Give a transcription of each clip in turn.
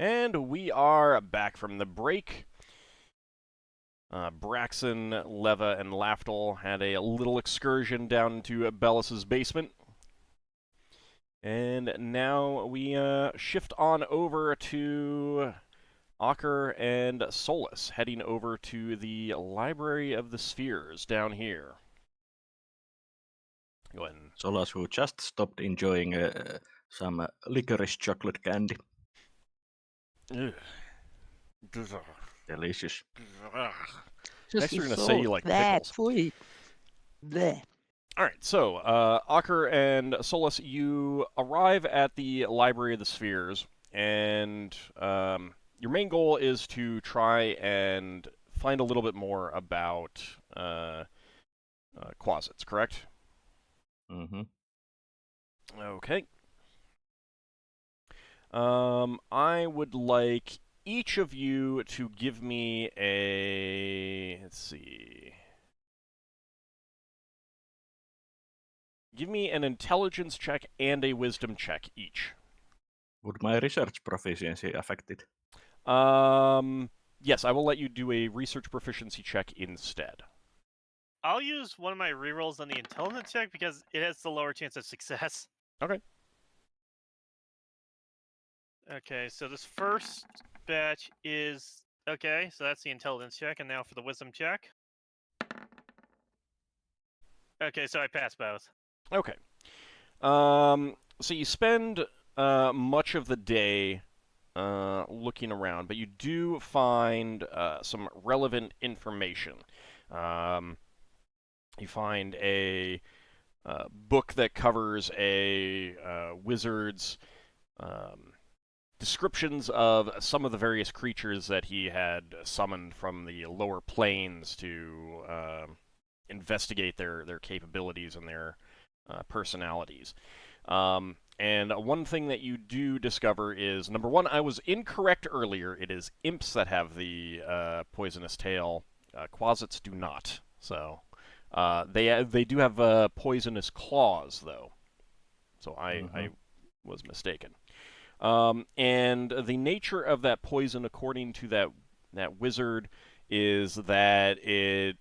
And we are back from the break. Braxon, Leva, and Lafdul had a little excursion down into Bellis's basement. And now we shift on over to Ockar and Solas, heading over to the Library of the Spheres down here. Go ahead. Solas, who just stopped enjoying some licorice chocolate candy. Delicious. Next you're going to say you like pickles. Sweet. Bleh. Alright, so, Ockar and Solas, you arrive at the Library of the Spheres, and your main goal is to try and find a little bit more about closets, correct? Mm-hmm. Okay. I would like each of you to give me a... let's see... Give me an intelligence check and a wisdom check each. Would my research proficiency affect it? Yes, I will let you do a research proficiency check instead. I'll use one of my rerolls on the intelligence check because it has the lower chance of success. Okay. Okay, so this first batch is... Okay, so that's the intelligence check, and now for the wisdom check. Okay, so I passed both. Okay. So you spend much of the day looking around, but you do find some relevant information. You find a book that covers a wizard's descriptions of some of the various creatures that he had summoned from the lower planes to investigate their capabilities and their personalities. And one thing that you do discover is, number one, I was incorrect earlier. It is imps that have the poisonous tail. Quasits do not. So they do have poisonous claws, though. So I was mistaken. And the nature of that poison, according to that wizard, is that it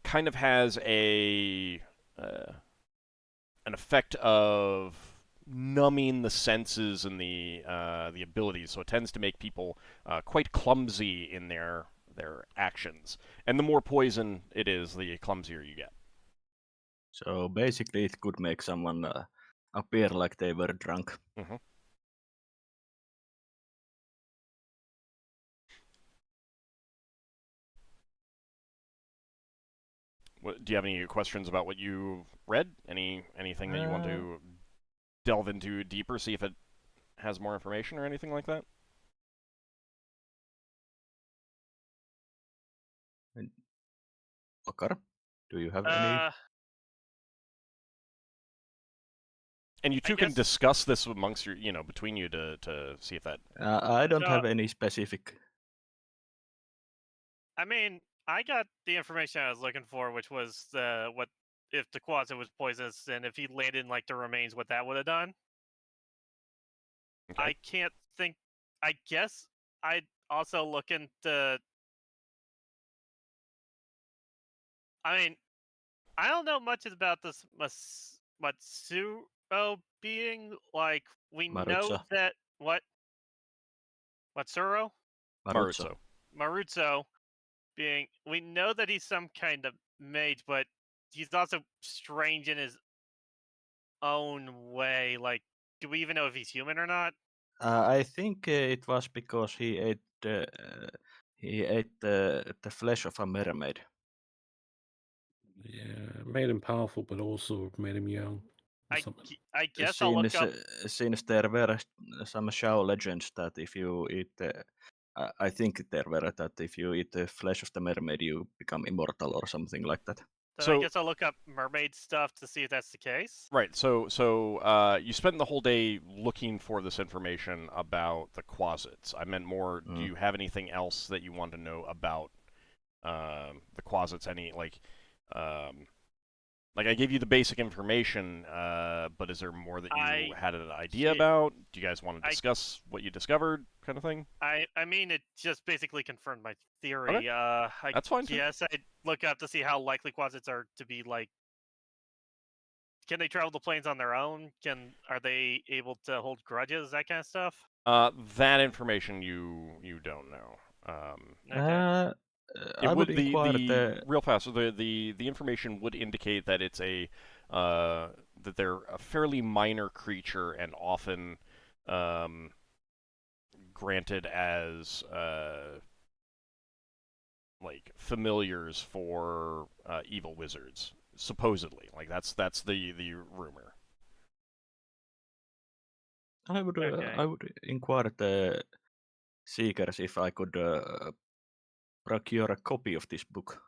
kind of has an effect of numbing the senses and the abilities. So it tends to make people quite clumsy in their actions. And the more poison it is, the clumsier you get. So basically it could make someone appear like they were drunk. Mm-hmm. Do you have any questions about what you read? Anything that you want to delve into deeper, see if it has more information or anything like that? Ockar, do you have any? And you two can discuss this amongst your, between you to see if that... I don't have any specific. I mean, I got the information I was looking for, which was what if the quasit was poisonous, and if he landed in like the remains, what that would have done. Okay. I can't think. I guess I'd also look into. I mean, I don't know much about this Matsuro being. Like, we know that Matsuro? Marutsu being. We know that he's some kind of mage, but he's also strange in his own way. Like, do we even know if he's human or not? I think it was because he ate the flesh of a mermaid. Yeah, made him powerful, but also made him young. I guess I'll look up. Since there were some Shao legends that if you eat, I think there were that if you eat the flesh of the mermaid, you become immortal or something like that. So I guess I'll look up mermaid stuff to see if that's the case. Right. So you spend the whole day looking for this information about the quasits. I meant more. Do you have anything else that you want to know about the quasits? Any Like, I gave you the basic information, but is there more that you had an idea Yeah. about? Do you guys want to discuss what you discovered, kind of thing? I mean, it just basically confirmed my theory. Okay. I That's fine, too. guess I'd look up to see how likely quasits are to be, like... Can they travel the planes on their own? Are they able to hold grudges, that kind of stuff? That information you don't know. Okay. It I would would inquire the real fast. So the information would indicate that it's that they're a fairly minor creature and often granted as like familiars for evil wizards, supposedly. Like that's the rumor. I would Okay. I would inquire the seekers if I could procure a copy of this book.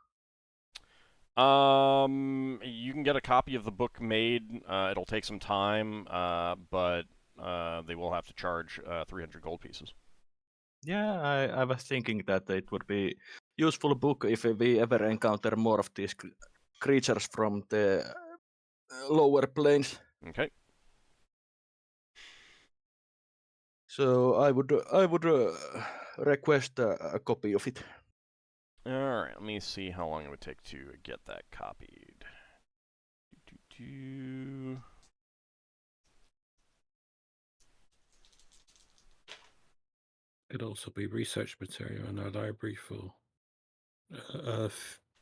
You can get a copy of the book made. It'll take some time, but they will have to charge 300 gold pieces. Yeah, I was thinking that it would be useful book if we ever encounter more of these creatures from the lower planes. Okay. So I would request a copy of it. All right. Let me see how long it would take to get that copied. Could also be research material in our library for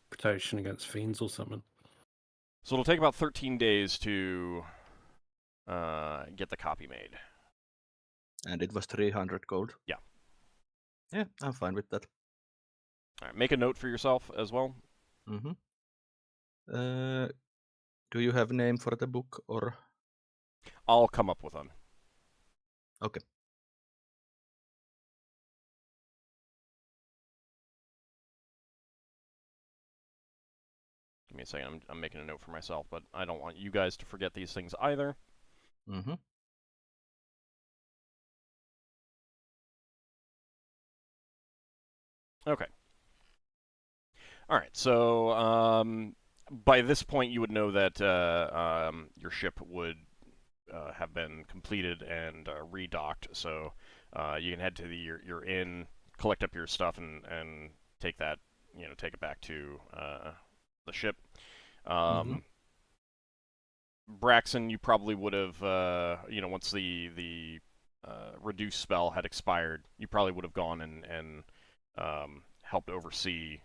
protection against fiends or something. So it'll take about 13 days to get the copy made. And it was 300 gold. Yeah. Yeah, I'm fine with that. All right. Make a note for yourself as well. Mm-hmm. Do you have a name for the book or? I'll come up with one. Okay. Give me a second. I'm making a note for myself, but I don't want you guys to forget these things either. Mm-hmm. Okay. All right. So by this point, you would know that your ship would have been completed and redocked. So you can head to your inn, collect up your stuff, and take that, take it back to the ship. Braxon, you probably would have, once the reduce spell had expired, you probably would have gone and helped oversee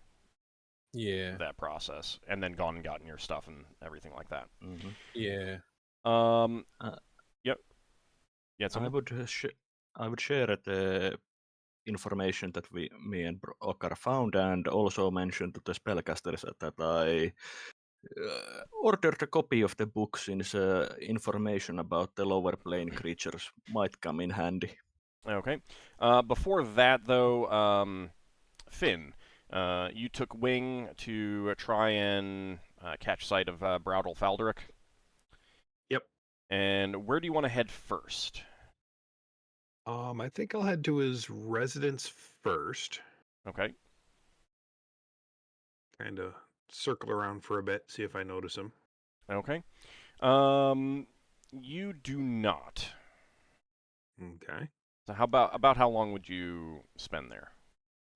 that process, and then gone and gotten your stuff and everything like that. Mm-hmm. Yeah. Yep. Yeah. I would share the information that me and Ockar found, and also mention to the spellcasters that I ordered a copy of the book, since information about the lower plane creatures might come in handy. Okay. Before that, though, Finn, you took wing to try and catch sight of Bral Falderic. Yep. And where do you want to head first? I think I'll head to his residence first. Okay. Kind of circle around for a bit, see if I notice him. Okay. You do not. Okay. So how about how long would you spend there?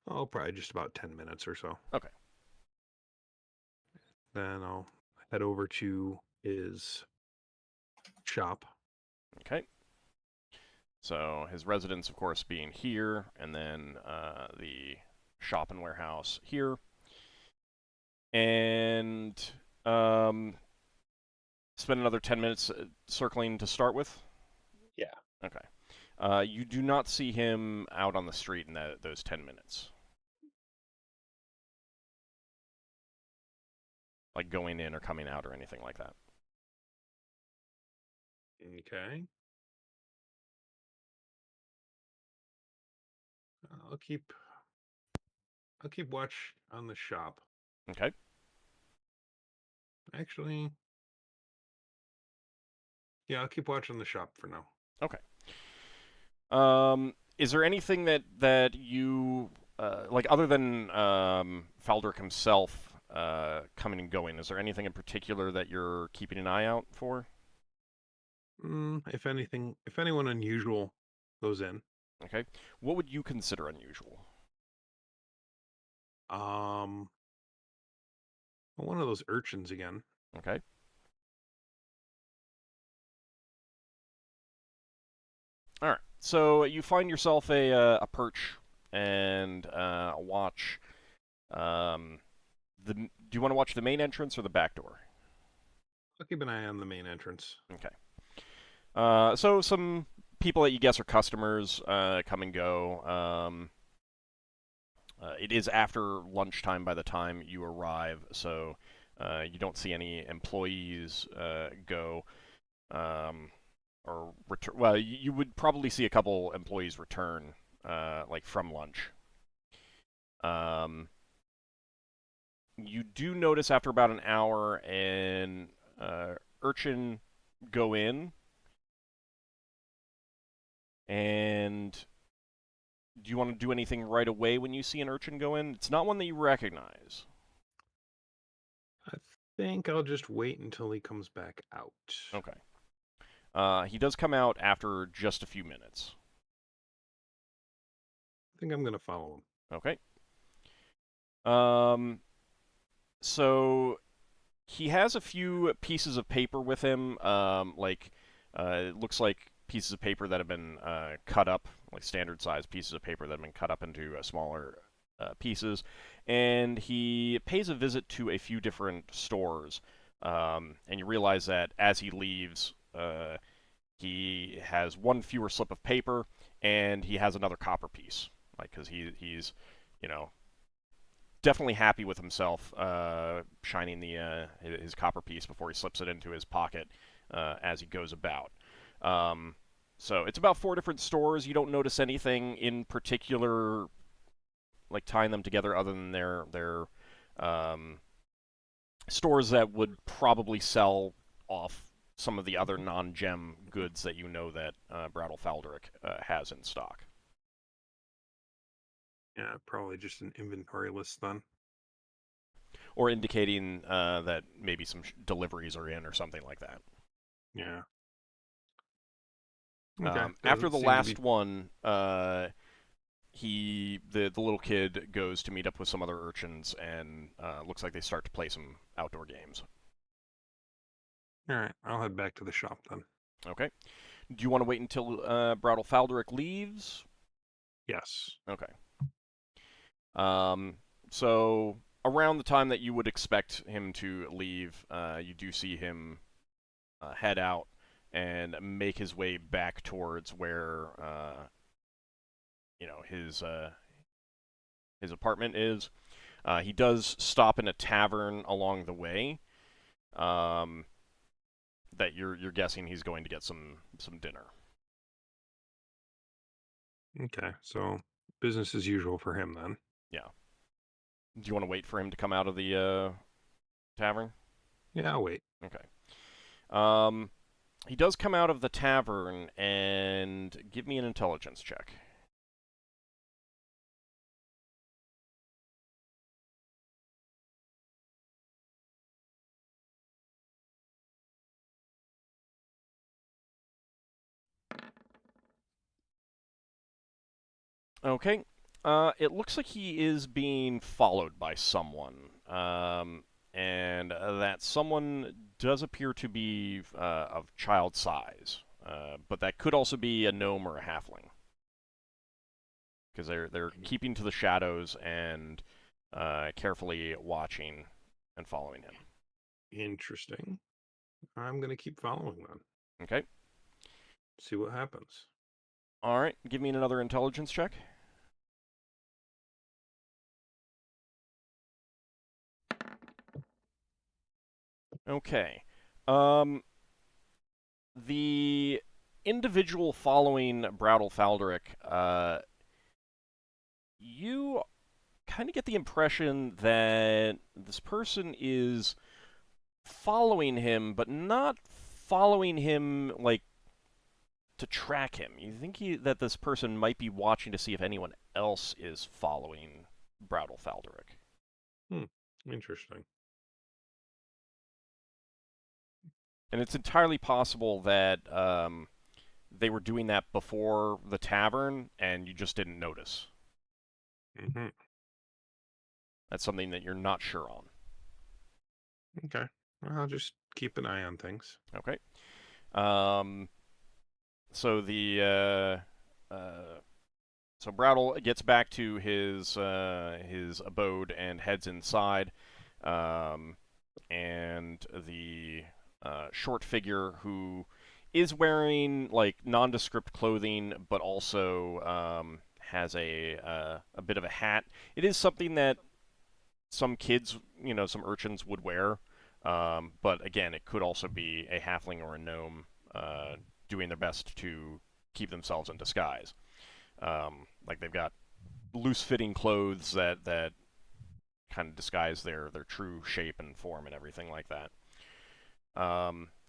Oh, probably just about 10 minutes or so. Okay. Then I'll head over to his shop. Okay. So his residence, of course, being here, and then the shop and warehouse here. And spend another 10 minutes circling to start with? Yeah. Okay. You do not see him out on the street in those 10 minutes. Like going in or coming out or anything like that. Okay. I'll keep watch on the shop. Okay. Actually, yeah, I'll keep watch on the shop for now. Okay. Is there anything that you like other than Falderic himself coming and going. Is there anything in particular that you're keeping an eye out for? If anyone unusual goes in. Okay. What would you consider unusual? One of those urchins again. Okay. All right. So you find yourself a perch and watch. Do you want to watch the main entrance or the back door? I'll keep an eye on the main entrance. Okay. So some people that you guess are customers come and go. It is after lunchtime by the time you arrive, so you don't see any employees go or return. Well, you would probably see a couple employees return, like from lunch. You do notice after about an hour an urchin go in, and do you want to do anything right away when you see an urchin go in? It's not one that you recognize. I think I'll just wait until he comes back out. Okay. He does come out after just a few minutes. I think I'm going to follow him. Okay. So he has a few pieces of paper with him, it looks like pieces of paper that have been cut up, like standard size pieces of paper that have been cut up into smaller pieces, and he pays a visit to a few different stores, and you realize that as he leaves, he has one fewer slip of paper, and he has another copper piece, because he's, definitely happy with himself, shining his copper piece before he slips it into his pocket as he goes about. So it's about 4 different stores. You don't notice anything in particular, like tying them together, other than their stores that would probably sell off some of the other non-gem goods that you know that Brattle Faldric has in stock. Yeah, probably just an inventory list then. Or indicating that maybe some deliveries are in or something like that. Yeah. Okay. After Doesn't the seem to last be- one, the little kid goes to meet up with some other urchins, and looks like they start to play some outdoor games. All right, I'll head back to the shop then. Okay. Do you want to wait until Brattle Faldric leaves? Yes. Okay. So around the time that you would expect him to leave, you do see him head out and make his way back towards where his apartment is. He does stop in a tavern along the way. That you're guessing he's going to get some dinner. Okay, so business as usual for him then. Yeah. Do you want to wait for him to come out of the tavern? Yeah, I'll wait. Okay. He does come out of the tavern, and give me an intelligence check. Okay. It looks like he is being followed by someone. And that someone does appear to be of child size. But that could also be a gnome or a halfling. Because they're keeping to the shadows and carefully watching and following him. Interesting. I'm going to keep following them. Okay. See what happens. All right. Give me another intelligence check. Okay. The individual following Brattle Faldric, you kind of get the impression that this person is following him, but not following him, like, to track him. You think that this person might be watching to see if anyone else is following Brattle Faldric. Interesting. And it's entirely possible that they were doing that before the tavern, and you just didn't notice. Mm-hmm. That's something that you're not sure on. Okay. Well, I'll just keep an eye on things. Okay. So so Brattle gets back to his abode and heads inside, and the short figure who is wearing like nondescript clothing, but also has a bit of a hat. It is something that some kids, some urchins would wear, but again, it could also be a halfling or a gnome doing their best to keep themselves in disguise. Like they've got loose-fitting clothes that kind of disguise their true shape and form and everything like that.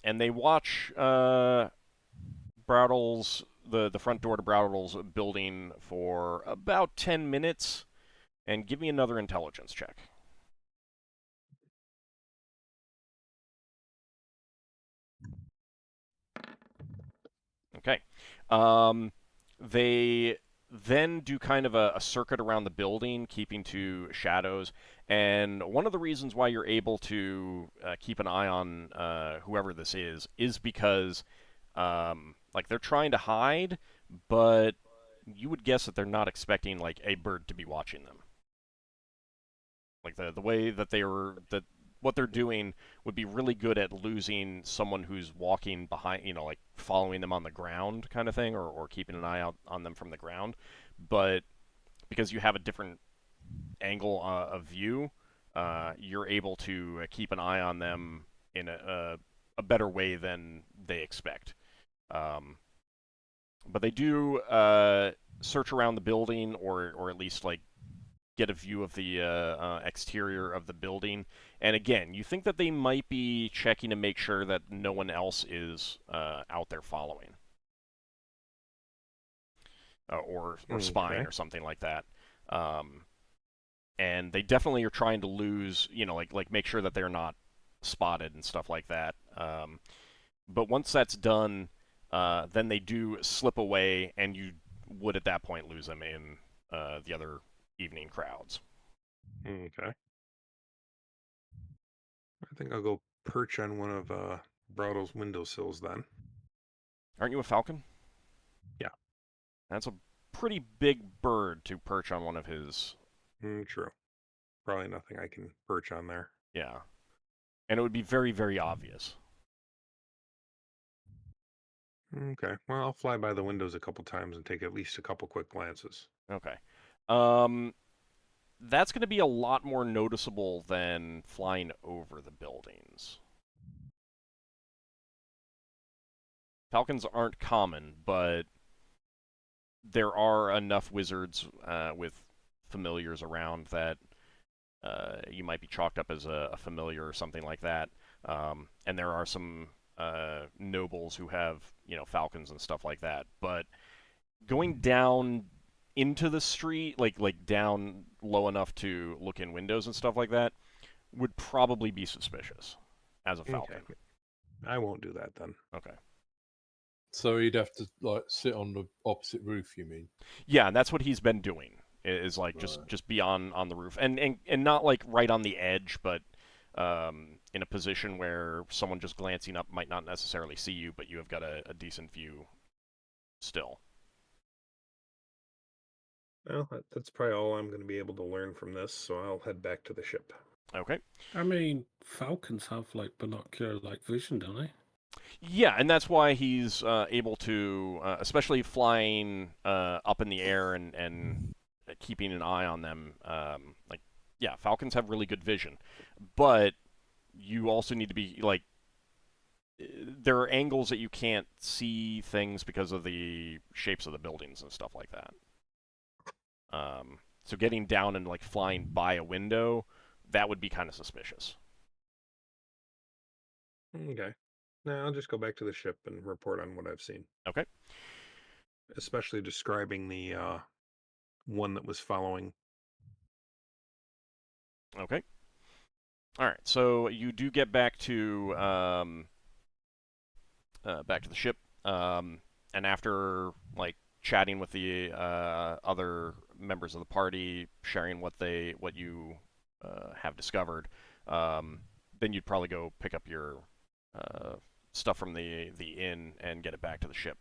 And they watch Brattle's the front door to Brattle's building for about 10 minutes, and give me another intelligence check. Okay. They then do kind of a circuit around the building, keeping to shadows. And one of the reasons why you're able to keep an eye on whoever this is because like they're trying to hide, but you would guess that they're not expecting like a bird to be watching them. Like the way that what they're doing would be really good at losing someone who's walking behind, like following them on the ground kind of thing, or keeping an eye out on them from the ground. But because you have a different angle of view, you're able to keep an eye on them in a better way than they expect. But they do search around the building, or at least like get a view of the exterior of the building. And again, you think that they might be checking to make sure that no one else is out there following. Or spying Okay. or something like that. And they definitely are trying to lose, like make sure that they're not spotted and stuff like that. But once that's done, then they do slip away, and you would at that point lose them in the other evening crowds. Okay. I think I'll go perch on one of Brattle's windowsills then. Aren't you a falcon? Yeah. That's a pretty big bird to perch on one of his. True. Probably nothing I can perch on there. Yeah. And it would be very, very obvious. Okay. Well, I'll fly by the windows a couple times and take at least a couple quick glances. Okay. That's going to be a lot more noticeable than flying over the buildings. Falcons aren't common, but there are enough wizards with familiars around that you might be chalked up as a familiar or something like that. And there are some nobles who have, falcons and stuff like that. But going down into the street, like down low enough to look in windows and stuff like that, would probably be suspicious as a falcon. Okay. I won't do that then. Okay. So he'd have to like sit on the opposite roof, you mean? Yeah, and that's what he's been doing. Is like Right. just be on the roof, and not like right on the edge, but in a position where someone just glancing up might not necessarily see you, but you have got a decent view still. Well, that's probably all I'm going to be able to learn from this, so I'll head back to the ship. Okay. I mean, falcons have like binocular like vision, don't they? Yeah, and that's why he's able to, especially flying up in the air and keeping an eye on them. Yeah, falcons have really good vision, but you also need to be like, there are angles that you can't see things because of the shapes of the buildings and stuff like that. So getting down and like flying by a window, that would be kind of suspicious. Okay. Now I'll just go back to the ship and report on what I've seen. Okay. Especially describing the one that was following. Okay. All right, so you do get back to the ship, and after like chatting with the other members of the party, sharing what you have discovered, then you'd probably go pick up your stuff from the inn and get it back to the ship.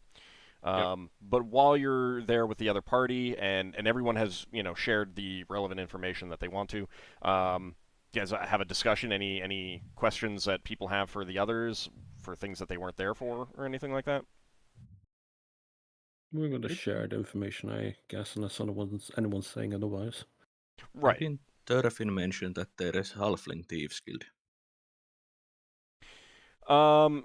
But while you're there with the other party and everyone has shared the relevant information that they want to, you guys have a discussion. Any questions that people have for the others for things that they weren't there for or anything like that? We're going to share the information, I guess, unless anyone's saying otherwise. Right. Didn't Turfin mention that there is Halfling Thieves Guild?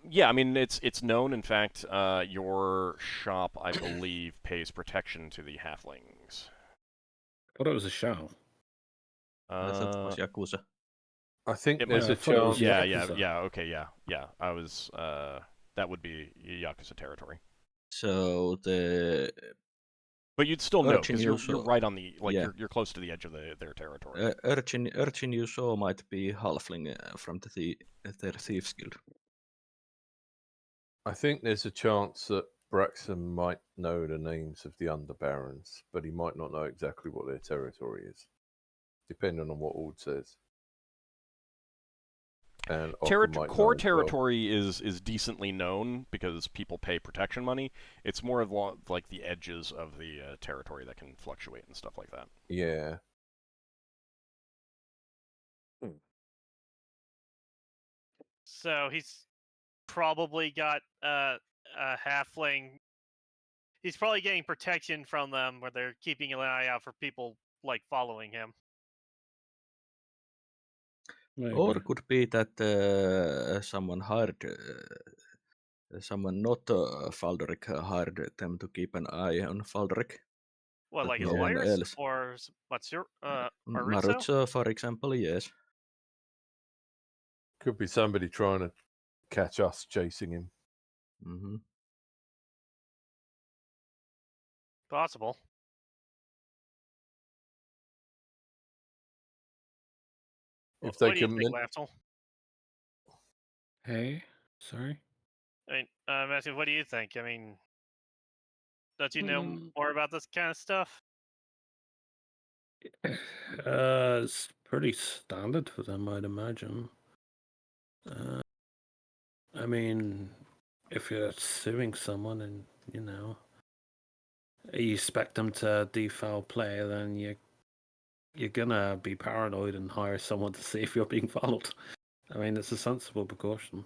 Yeah, I mean it's known. In fact, your shop, I believe, pays protection to the halflings. I thought it was a show. I thought it was Yakuza. I think It there's might- a I thought it was chance. Yakuza. Yeah. Okay, yeah. I was. That would be Yakuza territory. So the But you'd still know Urchin because you you're saw- right on the yeah. you're close to the edge of their territory. Urchin you saw might be Halfling from their Thieves Guild. I think there's a chance that Braxon might know the names of the underbarons, but he might not know exactly what their territory is, depending on what Ord says. And Ockar might know Core as well. territory is decently known because people pay protection money. It's more of like the edges of the territory that can fluctuate and stuff like that. Yeah. So he's probably got a halfling. He's probably getting protection from them, where they're keeping an eye out for people like following him. Maybe. Or could be that someone hired, someone not Falderic hired them to keep an eye on Falderic. What, But like his no one lawyers else. or Matsur? Maritza? Marutzo, for example, yes. Could be somebody trying to catch us chasing him. Hmm. Possible. If they What do you can think, Lafdul? Hey, sorry. I mean, I'm asking, what do you think? I mean, don't you know Mm. more about this kind of stuff? It's pretty standard for them, I'd imagine. I mean, if you're suing someone and you expect them to defoul play, then you're gonna be paranoid and hire someone to see if you're being followed. I mean, it's a sensible precaution.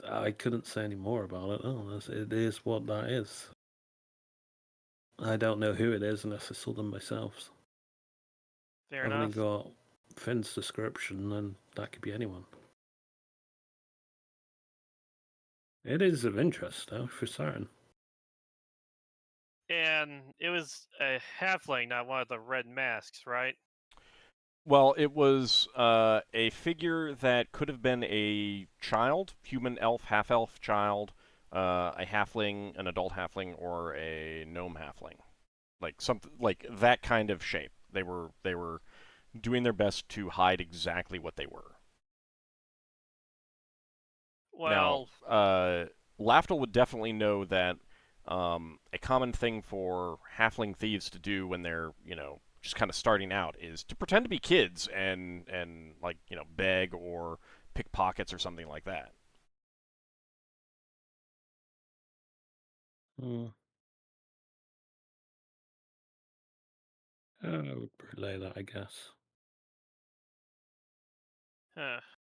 I couldn't say any more about it. Oh, it is what that is. I don't know who it is unless I saw them myself. Fair I've only enough. got Finn's description, and that could be anyone. It is of interest, though, for certain. And it was a halfling, not one of the red masks, right? Well, it was a figure that could have been a child, human elf, half-elf child, a halfling, an adult halfling, or a gnome halfling, like something like that kind of shape. They were doing their best to hide exactly what they were. Well, Now, Lafdul would definitely know that a common thing for halfling thieves to do when they're just kind of starting out is to pretend to be kids and like beg or pickpockets or something like that. I would relay that, I guess.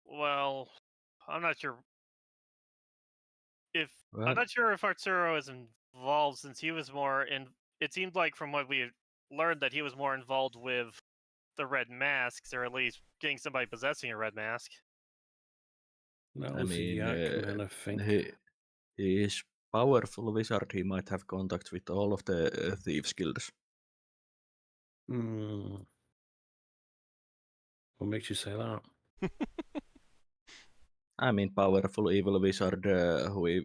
well, I'm not sure if Well, I'm not sure if Arturo is involved, since he was more in. It seemed like from what we had learned that he was more involved with the red masks, or at least getting somebody possessing a red mask. That I was mean, Yak, man, I think. he is powerful wizard. He might have contact with all of the thieves guilds. What makes you say that? I mean, powerful evil wizard who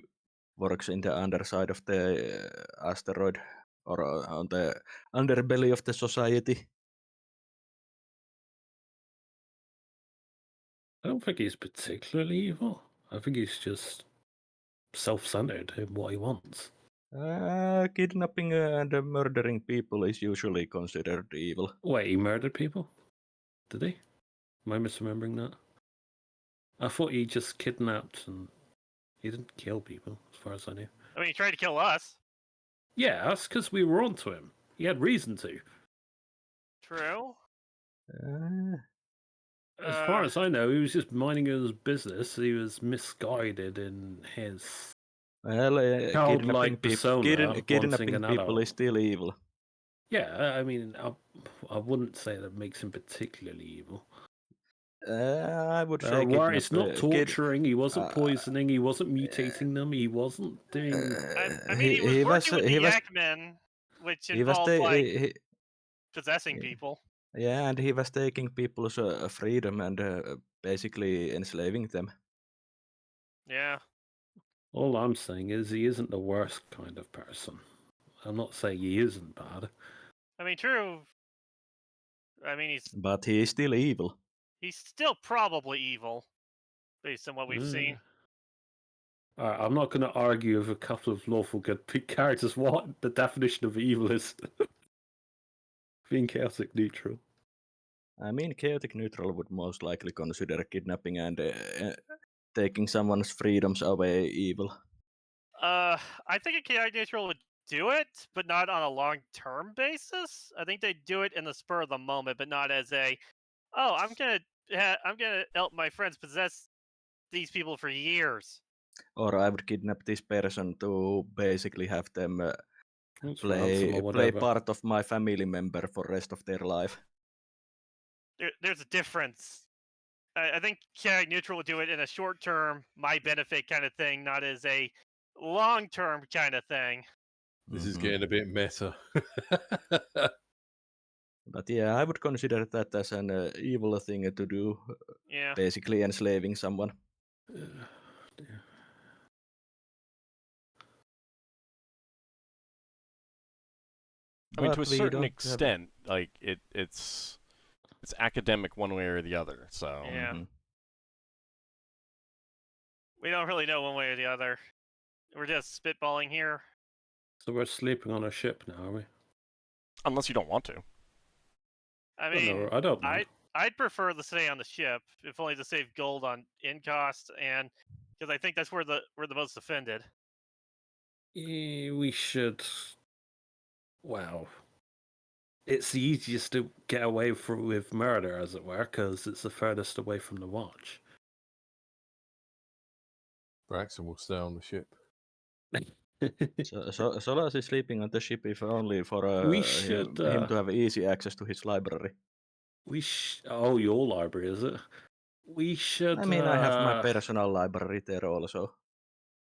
works in the underside of the asteroid or on the underbelly of the society. I don't think he's particularly evil. I think he's just self-centered in what he wants. Kidnapping and murdering people is usually considered evil. Wait, he murdered people? Did he? Am I misremembering that? I thought he just kidnapped and he didn't kill people, as far as I knew. I mean, he tried to kill us. Yeah, that's because we were onto him. He had reason to. True. As far as I know, he was just minding his business. He was misguided in his Well, childlike persona. kidnapping people is still evil. Yeah, I mean, I wouldn't say that makes him particularly evil. I would say It's not torturing. He wasn't poisoning. He wasn't mutating them. He wasn't doing. I mean, he was working with the Miacc men, which involved like possessing people. Yeah, and he was taking people's freedom and basically enslaving them. Yeah. All I'm saying is he isn't the worst kind of person. I'm not saying he isn't bad. I mean, true. I mean, But he is still evil. He's still probably evil, based on what we've seen. I'm not going to argue with a couple of lawful good characters what the definition of evil is. Being chaotic neutral. I mean, chaotic neutral would most likely consider kidnapping and taking someone's freedoms away evil. I think a chaotic neutral would do it, but not on a long-term basis. I think they'd do it in the spur of the moment, but not as a, oh, I'm gonna help my friends possess these people for years. Or I would kidnap this person to basically have them play part of my family member for rest of their life. There's a difference. I think chaotic neutral would do it in a short-term, my benefit kind of thing, not as a long-term kind of thing. This is getting a bit meta. But yeah, I would consider that as an evil thing to do. Yeah. Basically enslaving someone. I mean, to a certain extent, like it's academic one way or the other. So yeah, we don't really know one way or the other. We're just spitballing here. So we're sleeping on a ship now, are we? Unless you don't want to. I mean, I don't know. I'd prefer to stay on the ship, if only to save gold on in cost, and because I think that's where we're the most offended. We should. Wow. It's the easiest to get away with murder, as it were, because it's the furthest away from the watch. Braxon will stay on the ship. So Solas is sleeping on the ship if only for him to have easy access to his library. Oh, your library, is it? We should. I mean, I have my personal library there also.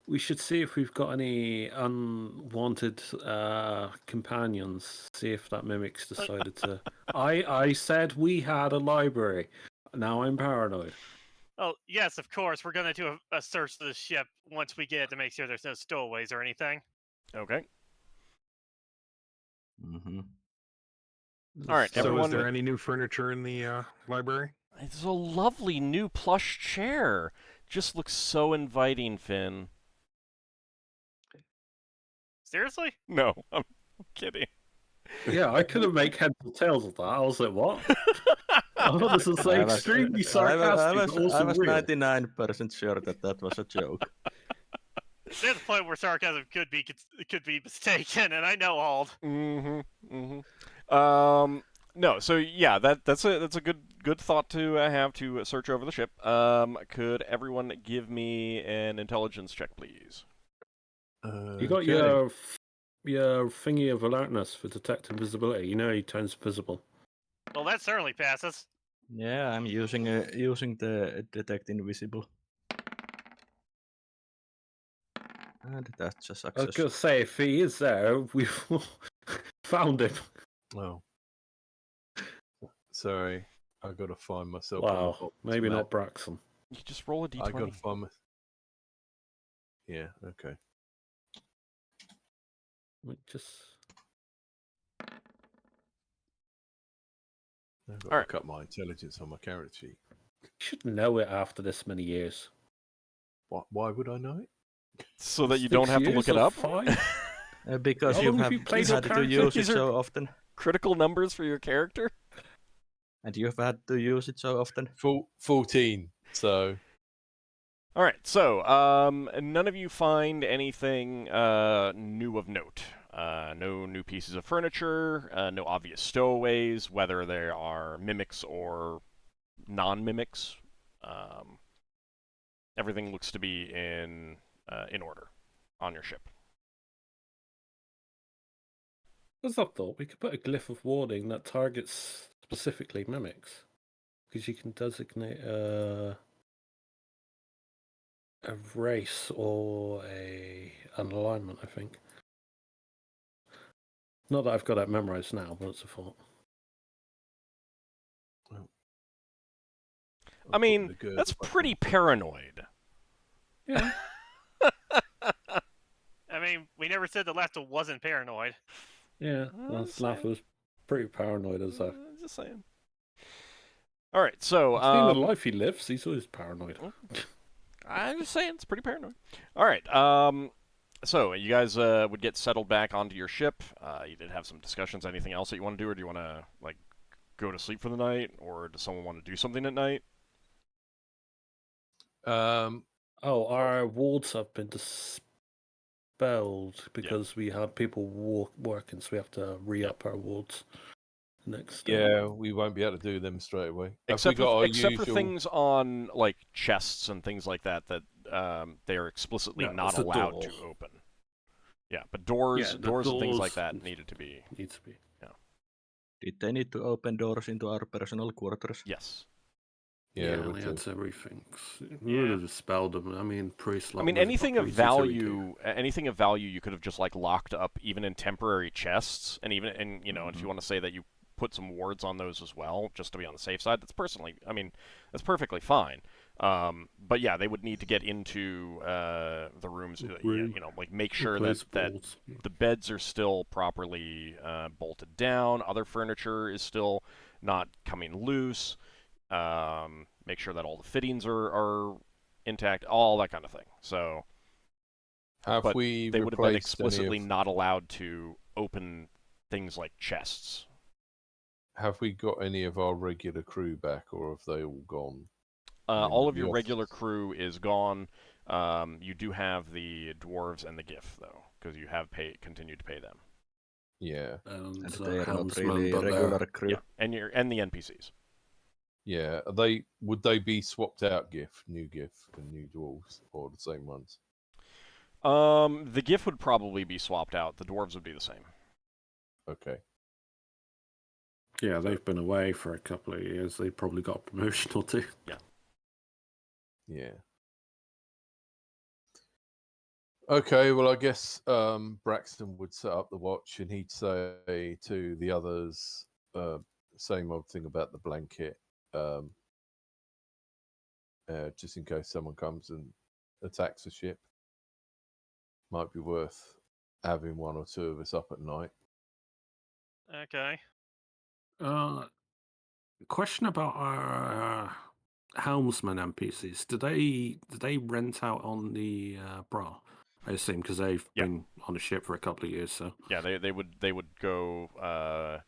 We should see if we've got any unwanted companions. See if that mimics decided to. I said we had a library. Now I'm paranoid. Oh yes, of course. We're gonna do a search of the ship once we get it to make sure there's no stowaways or anything. Okay. All right. So, is there any new furniture in the library? It's a lovely new plush chair. Just looks so inviting, Finn. Seriously? No, I'm kidding. Yeah, I couldn't make heads or tails of that. I was like, what? Oh, this is like extremely sarcastic. I was 99% sure that was a joke. There's a point where sarcasm could be mistaken, and I know Ald. No, so yeah, that's a good thought to have to search over the ship. Could everyone give me an intelligence check, please? You got your thingy of alertness for detect invisibility. You know he turns visible. Well, that certainly passes. Yeah, I'm using the detect invisible. And that's a success. I was gonna say, if he is there, we've found him. Oh. Sorry, I gotta find myself. Wow, maybe not Braxon. You just roll a d20. I gotta find my... Yeah, okay. Just... I've got to cut my intelligence on my character sheet. should know it after this many years. Why would I know it? So that you 6 don't have to look years it or up? 5? Because How you long have have you played had your to use it These are- so often. Critical numbers for your character? And you've had to use it so often. 14. So All right, so none of you find anything new of note. No new pieces of furniture, no obvious stowaways, whether they are mimics or non-mimics. Everything looks to be in order on your ship. As I thought, we could put a glyph of warding that targets specifically mimics. Because you can designate a race or an alignment, I think. Not that I've got that memorized now, but it's a thought. I mean, that's pretty paranoid. Yeah. I mean, we never said that Lafdul wasn't paranoid. Yeah, just Laugh was pretty paranoid as a... Just saying. All right, so Seeing the life he lives, he's always paranoid. I'm just saying it's pretty paranoid. All right, so you guys would get settled back onto your ship. You did have some discussions. Anything else that you want to do, or do you want to like go to sleep for the night, or does someone want to do something at night? Oh, our wards have been dispelled because we had people working, so we have to re-up our wards next. Yeah, we won't be able to do them straight away. Except for things on like chests and things like that they are explicitly not allowed to open. Yeah, but doors and things like that needed to be. Needs to be. Yeah. Did they need to open doors into our personal quarters? Yes. Yeah, we do. that's everything. We would have dispelled them. I mean, priest. I mean, anything of value you could have just like locked up, even in temporary chests, and you know, if you want to say that you put some wards on those as well, just to be on the safe side, that's perfectly fine. But yeah, they would need to get into the rooms, you know, like make sure that the beds are still properly bolted down, other furniture is still not coming loose. Make sure that all the fittings are intact, all that kind of thing. So, they would have been explicitly not allowed to open things like chests. Have we got any of our regular crew back, or have they all gone? All of your regular crew is gone. You do have the dwarves and the GIF though, because you have continued to pay them. Yeah, and they are not really regular crew. Yeah, and the NPCs. Yeah, would they be swapped out new GIF and new dwarves, or the same ones? The GIF would probably be swapped out. The dwarves would be the same. Okay. Yeah, they've been away for a couple of years. They probably got a promotion or two. Yeah. Yeah. Okay, well, I guess Braxton would set up the watch, and he'd say to the others, same old thing about the blanket. Just in case someone comes and attacks the ship, might be worth having one or two of us up at night. Okay. Question about our helmsman NPCs. Do they rent out on the Bral? I assume because they've been on the ship for a couple of years. So yeah, they would go.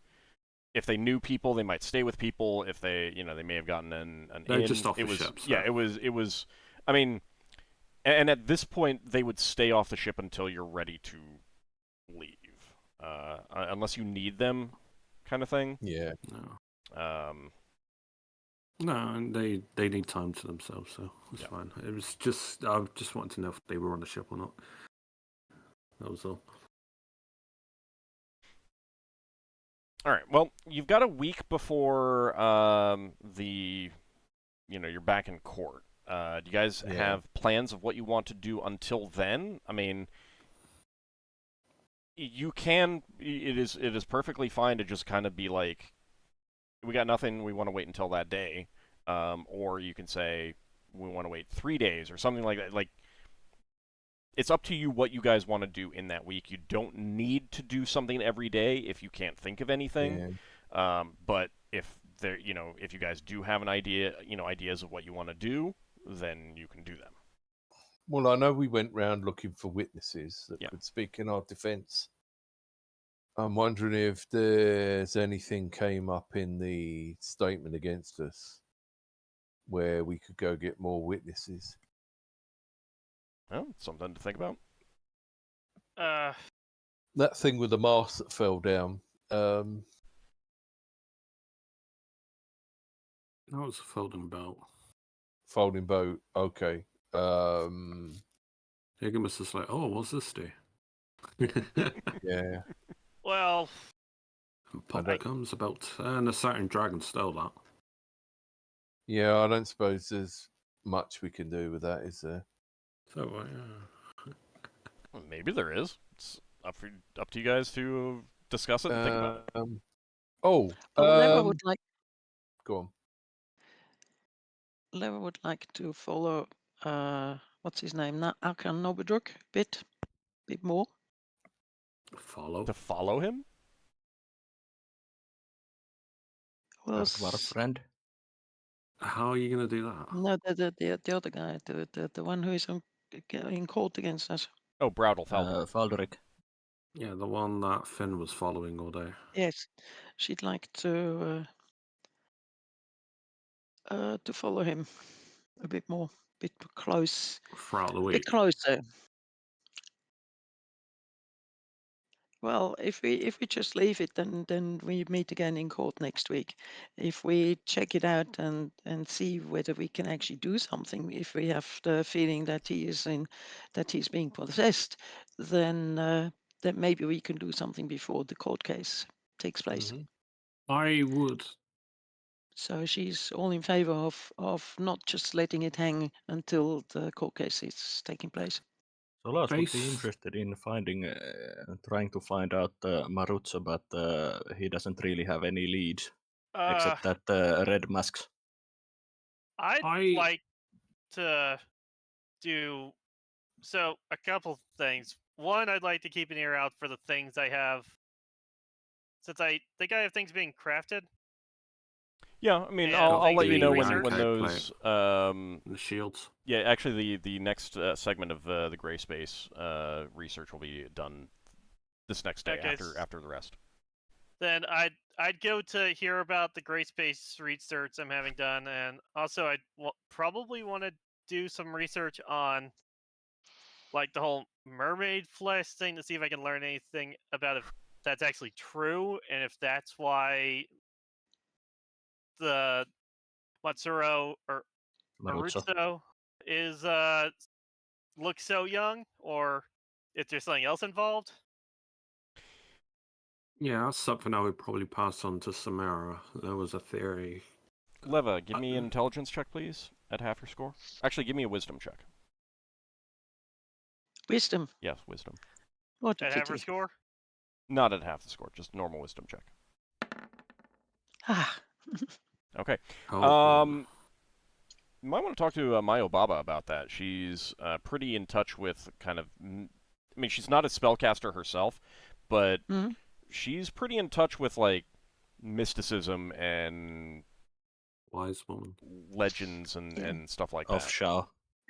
If they knew people, they might stay with people. If they may have gotten an they're inn. just off the ship. So. Yeah, it was. I mean, and at this point, they would stay off the ship until you're ready to leave, unless you need them, kind of thing. Yeah. No. No, and they need time to themselves, so it's fine. It was just I just wanted to know if they were on the ship or not. That was all. All right. Well, you've got a week before you're back in court. Do you guys have plans of what you want to do until then? I mean, you can. It is perfectly fine to just kind of be like, we got nothing. We want to wait until that day, or you can say we want to wait 3 days or something like that. Like, it's up to you what you guys want to do in that week. You don't need to do something every day if you can't think of anything. Yeah. But if there, if you guys do have an idea, ideas of what you want to do, then you can do them. Well, I know we went round looking for witnesses that Yeah. could speak in our defence. I'm wondering if there's anything came up in the statement against us where we could go get more witnesses. Well, something to think about. That thing with the mast that fell down. That was a folding boat. Folding boat. Okay. Higgin was just like, oh, what's this do? Yeah. Well, And pop don't- comes about, and the certain dragon stole that. Yeah, I don't suppose there's much we can do with that, is there? So, Well, maybe there is. It's up to you guys to discuss it and think about it. Leva would like Go on. to follow what's his name now, Anghammarand a bit more. follow. To follow him? Well, Dwarf friend. How are you going to do that? no, the other guy, the one who is in court against us. Oh, Bral Falcon. Falderic. Yeah, the one that Finn was following all day. Yes, she'd like to follow him a bit more, bit close, Throughout the a bit week. closer. Well, if we just leave it, then we meet again in court next week. If we check it out and see whether we can actually do something, if we have the feeling that he's being possessed, then maybe we can do something before the court case takes place. Mhm. I would. So she's all in favor of not just letting it hang until the court case is taking place. Solas would be Base- interested in trying to find out Maruzzo, but he doesn't really have any leads except that red masks. I'd I- like to do a couple things. One, I'd like to keep an ear out for the things I have, since I think I have things being crafted. Yeah, I mean, Yeah, I'll let you the know research. when those. The shields. Yeah, actually, the next segment of the Gray Space research will be done this next day Okay, after the rest. Then I'd go to hear about the gray space research I'm having done, and also I'd probably want to do some research on like the whole mermaid flesh thing to see if I can learn anything about if that's actually true, and if that's why the Matsuro or Maruzzo. Maruzzo is looks so young, or if there's something else involved. Yeah, that's something I would probably pass on to Samara. There was a theory. Leva, give me an intelligence check, please, at half your score. Actually, give me a wisdom check. Wisdom. Yes, wisdom. What a At half her pity. score. Not at half the score, just normal wisdom check. Ah, Okay. Oh, You might want to talk to Mayo Baba about that. She's pretty in touch with kind of. I mean, she's not a spellcaster herself, but mhm. she's pretty in touch with like mysticism and wise woman. legends and, Yeah. and stuff like Of that. Shao.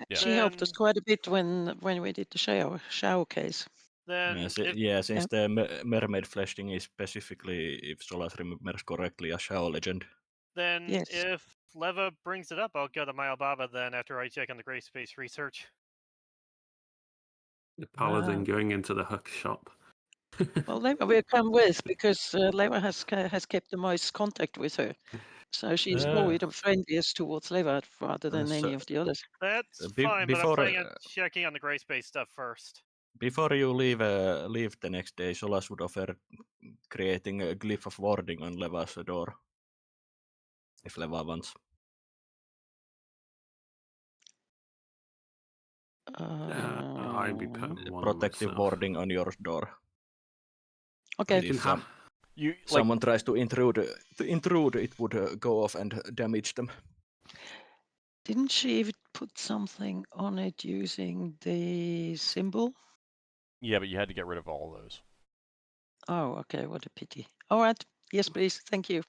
Yeah. She helped us Then- quite a bit when we did the Shao case. Then Since the mermaid flesh thing is specifically, if Solas remembers correctly, a Shao legend. Then Yes. if Leva brings it up, I'll go to Baba then after I check on the gray space research. The paladin going into the hook shop. Well, Leva will come with because Leva has kept the most contact with her. So she's probably the friendliest towards Leva rather than any of the others. That's Be- fine, but I'm before, planning on checking on the gray space stuff first. Before you leave the next day, Solas would offer creating a glyph of warding on Leva's door. If Leva wants. I'd be putting one Protective myself. warding on your door. Okay. You can If have. You like someone tries to intrude, it would go off and damage them. Didn't she even put something on it using the symbol? yeah, but you had to get rid of all of those. Oh, okay. What a pity. All right. Yes, please. Thank you.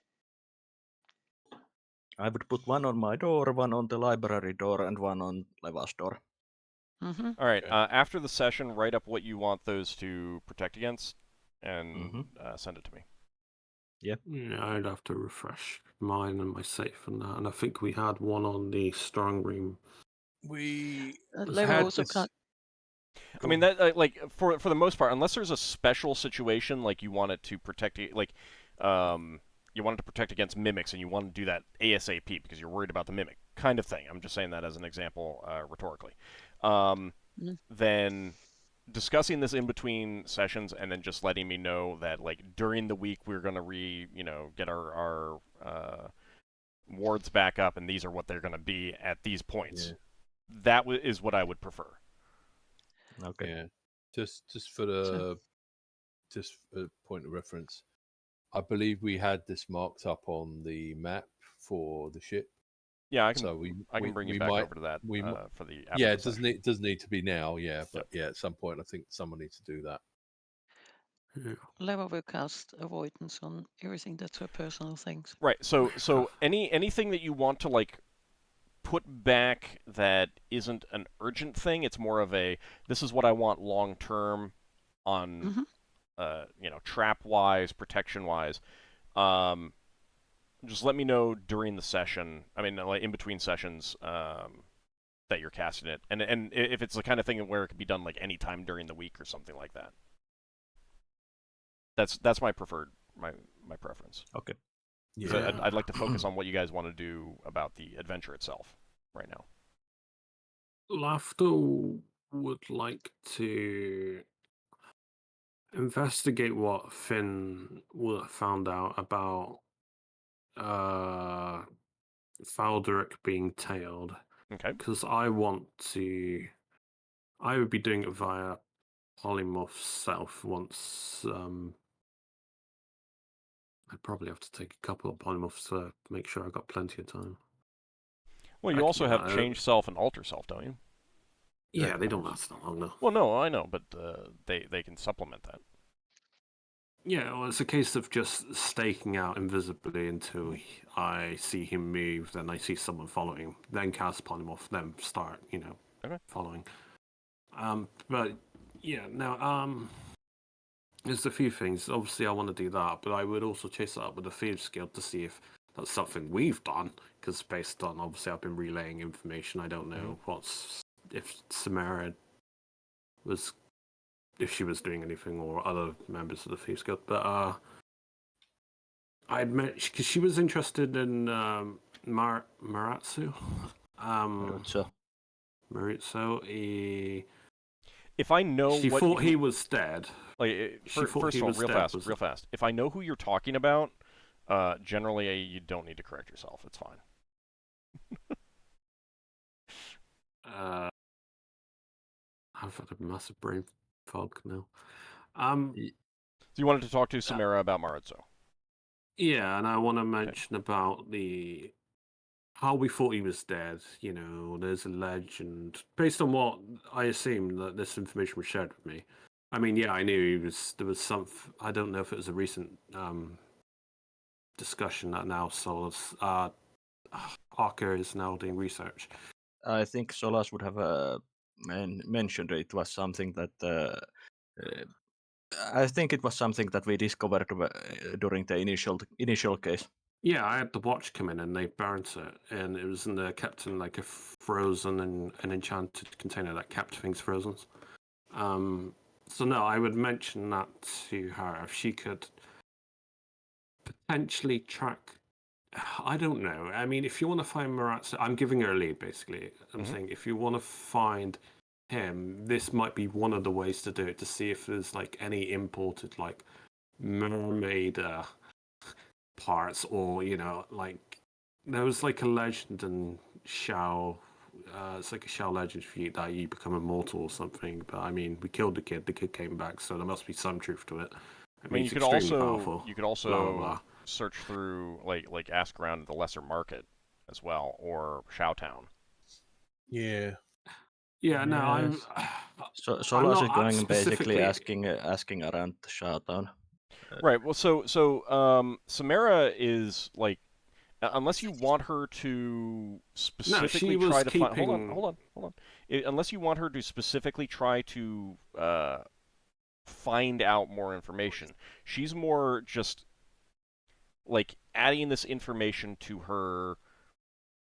I would put one on my door, one on the library door, and one on Leva's door. Mm-hmm. All right. Okay. After the session, write up what you want those to protect against, and send it to me. Yeah, I'd have to refresh mine and my safe and that. And I think we had one on the strong room. We Leva had also this. can't. I mean that like for the most part, unless there's a special situation like you want it to protect, like you want it to protect against mimics, and you want to do that ASAP because you're worried about the mimic kind of thing. I'm just saying that as an example, rhetorically. Then discussing this in between sessions, and then just letting me know that like during the week we're gonna get our wards back up, and these are what they're gonna be at these points. Yeah. That is what I would prefer. Okay. Yeah. Just for the just a point of reference, I believe we had this marked up on the map for the ship. Yeah, I can. So I can bring you back over to that for the. Yeah, it does need to be now. Yeah, but yeah, at some point I think someone needs to do that. Leva will cast avoidance on everything that's her personal things. Right. So anything that you want to like put back that isn't an urgent thing, it's more of a this is what I want long term on trap wise, protection wise. Just let me know during the session. I mean, like in between sessions, that you're casting it, and if it's the kind of thing where it could be done like any time during the week or something like that. That's my preferred my preference. Okay. Yeah. I'd like to focus on what you guys want to do about the adventure itself right now. Lafdul would like to investigate what Finn found out about Falderic being tailed. Okay. Because I would be doing it via polymorph self once. I'd probably have to take a couple of polymorphs to make sure I got plenty of time. Well, you also have change self and alter self, don't you? Yeah, they don't last that long though. Well, no, I know, but they can supplement that. Yeah, well, it's a case of just staking out invisibly until I see him move, then I see someone following him, then cast polymorph, then start, following. But yeah, now there's a few things. Obviously, I want to do that, but I would also chase that up with the Thieves Guild to see if that's something we've done. Because based on obviously I've been relaying information, I don't know if Samara if she was doing anything, or other members of the Thieves Guild. But I'd met because she was interested in Maritsu. Maritsu. If I know she thought he was dead. Like, first of all, real fast. If I know who you're talking about, generally you don't need to correct yourself. It's fine. I've had a massive brain fog now. So you wanted to talk to Samara about Maritsu? Yeah, and I want to mention about how we thought he was dead. There's a legend based on what I assume that this information was shared with me. I mean, yeah, I knew there was some. I don't know if it was a recent discussion that now Solas Ockar is now doing research. I think Solas would have mentioned it was something that I think it was something that we discovered during the initial case. Yeah, I had the watch come in and they burnt it, and it was kept in like a frozen and an enchanted container that kept things frozen. So no, I would mention that to her if she could potentially track. I don't know. I mean, if you want to find Maratsu, I'm giving her a lead basically. I'm saying if you want to find him, this might be one of the ways to do it, to see if there's like any imported like mermaid parts, or like there was like a legend in Shao. It's like a Shao legend for you that you become immortal or something. But I mean, we killed the kid came back, so there must be some truth to it. I mean, you could also blah, blah, blah. Search through like ask around the lesser market as well, or Showtown. Yeah. Yeah, no, I'm. Solas is going basically asking around the Showtown. Right. Well, so Samara is like, unless you want her to specifically was try to find. keeping- Hold on. Unless you want her to specifically try to find out more information, she's more just like adding this information to her